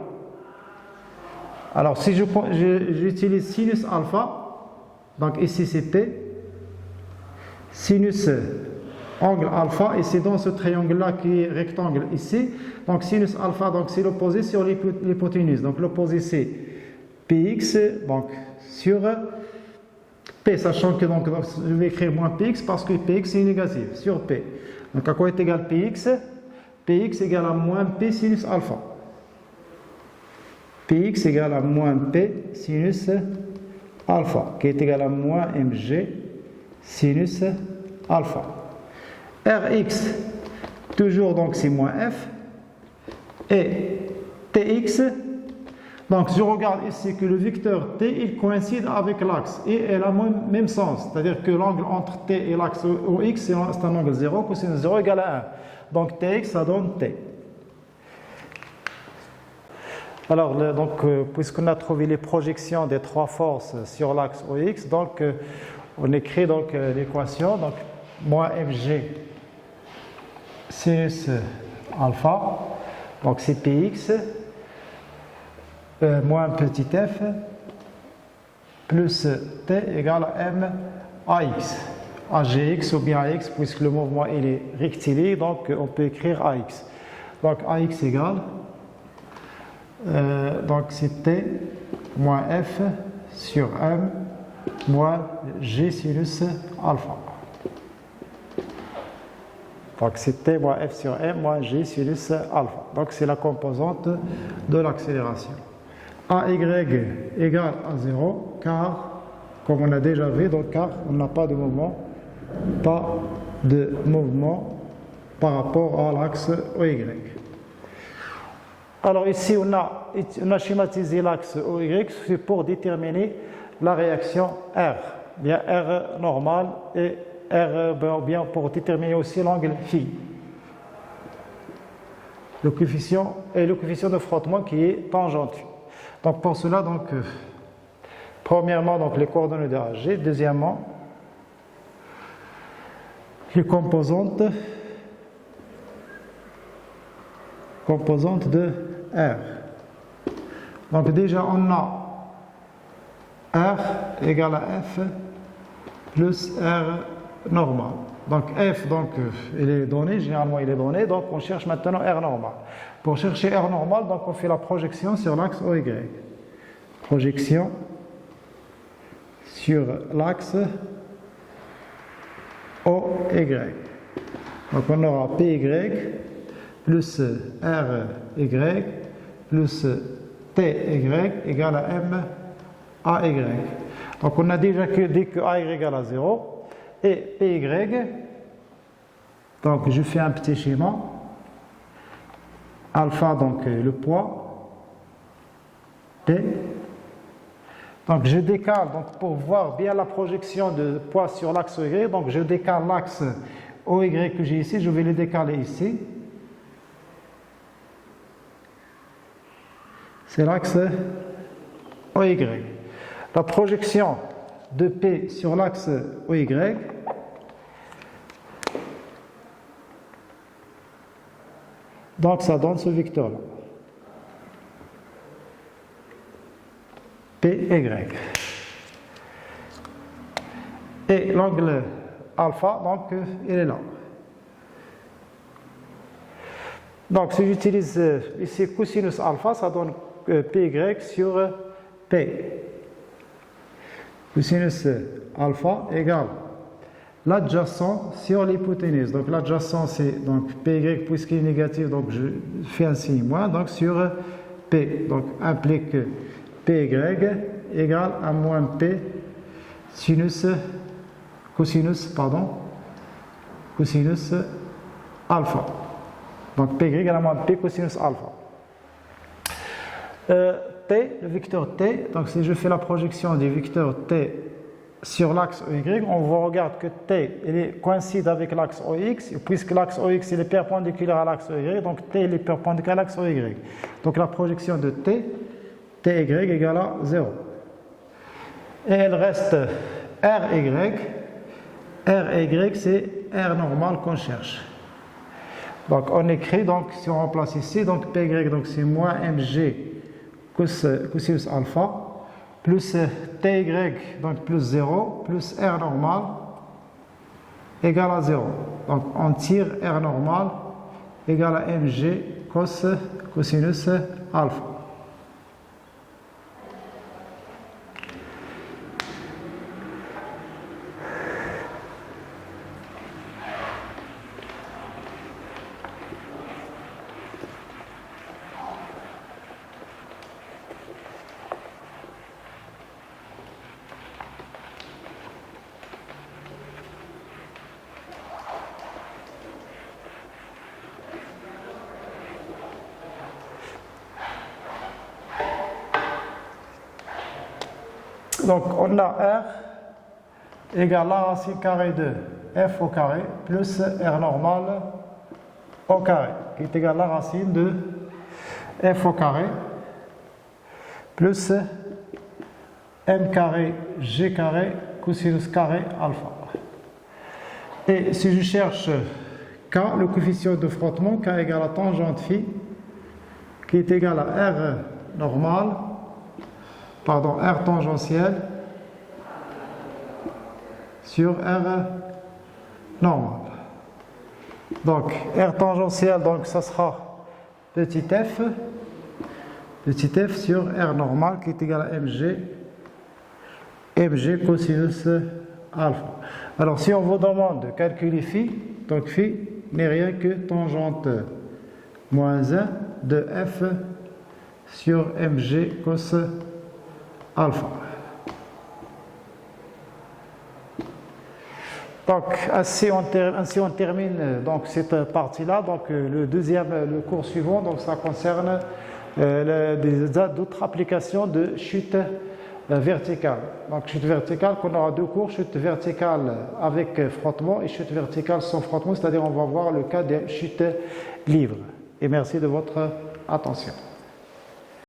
Alors si j'utilise sinus alpha, donc ici c'est P, sinus angle alpha, et c'est dans ce triangle-là qui est rectangle ici. Donc sinus alpha, donc c'est l'opposé sur l'hypoténuse. Donc l'opposé c'est Px, donc sur P, sachant que donc, je vais écrire moins Px parce que Px est négatif sur P. Donc à quoi est égal Px? Px égale à moins P sinus alpha. Px égale à moins P sinus alpha, qui est égal à moins Mg sinus alpha. Rx, toujours donc c'est moins F, et Tx, donc je regarde ici que le vecteur T, il coïncide avec l'axe, et elle a le même sens, c'est-à-dire que l'angle entre T et l'axe OX, c'est un angle 0, cosine 0 égale à 1. Donc Tx, ça donne T. Alors, puisqu'on a trouvé les projections des 3 forces sur l'axe OX, donc on écrit donc l'équation, donc moins Mg sinus alpha, donc c'est Px, moins petit f, plus T égale à M AX. AGX ou bien AX, puisque le mouvement il est rectiligne, donc on peut écrire AX. Donc AX égale, donc c'est T moins F sur M moins G sinus alpha. Donc c'est T moins F sur M moins G sinus alpha. Donc c'est la composante de l'accélération. AY égale à 0, car, comme on a déjà vu, donc car on n'a pas de mouvement par rapport à l'axe OY. Alors ici on a schématisé l'axe OY, c'est pour déterminer la réaction R, bien R normal et R bien pour déterminer aussi l'angle phi. Le coefficient de frottement qui est tangent. Donc pour cela, donc, Premièrement, donc, les coordonnées de AG. Deuxièmement, les composantes de R. Donc déjà, on a R égale à F plus R normal. Donc F, donc, il est donné, généralement il est donné, donc on cherche maintenant R normal. Pour chercher R normal, donc on fait la projection sur l'axe OY. Projection sur l'axe OY. Donc on aura PY plus RY plus TY égale à MAY. Donc on a déjà dit que AY égale à 0. Et PY, donc je fais un petit schéma. Alpha, donc le poids. T. Donc je décale, donc pour voir bien la projection de poids sur l'axe OY, donc je décale l'axe OY que j'ai ici, je vais le décaler ici. C'est l'axe OY. La projection de P sur l'axe OY, donc ça donne ce vecteur-là. PY. Et l'angle alpha, donc, il est là. Donc, si j'utilise ici cosinus alpha, ça donne PY sur P. Cosinus alpha égale l'adjacent sur l'hypoténuse. Donc l'adjacent c'est donc PY puisqu'il est négatif, donc je fais un signe moins, donc sur P. Donc implique PY égale à moins P cosinus alpha. Donc PY égale à moins P cosinus alpha. T, le vecteur T, donc si je fais la projection du vecteur T sur l'axe OY, on regarde que T il coïncide avec l'axe OX, puisque l'axe OX il est perpendiculaire à l'axe OY, donc T il est perpendiculaire à l'axe OY. Donc la projection de T, TY égale à 0. Et il reste RY. RY c'est R normal qu'on cherche. Donc on écrit, donc si on remplace ici, donc PY donc c'est moins MG cosinus alpha plus TY donc plus 0 plus R normal égale à 0. Donc on tire R normal égale à MG cosinus alpha. Donc on a R égale la racine carrée de F au carré plus R normal au carré, qui est égal à la racine de F au carré plus M carré G carré cosinus carré alpha. Et si je cherche K, le coefficient de frottement, K égale à tangente phi, qui est égal à R normal, R tangentiel sur R normal. Donc R tangentiel, donc ça sera petit f sur R normal qui est égal à mg cosinus alpha. Alors si on vous demande de calculer phi, donc phi n'est rien que tangente moins 1 de f sur mg cos alpha. Donc ainsi on termine donc cette partie-là. Donc le cours suivant, donc ça concerne d'autres applications de chute verticale. Donc chute verticale, qu'on aura deux cours, chute verticale avec frottement et chute verticale sans frottement, c'est-à-dire on va voir le cas des chutes libres. Et merci de votre attention.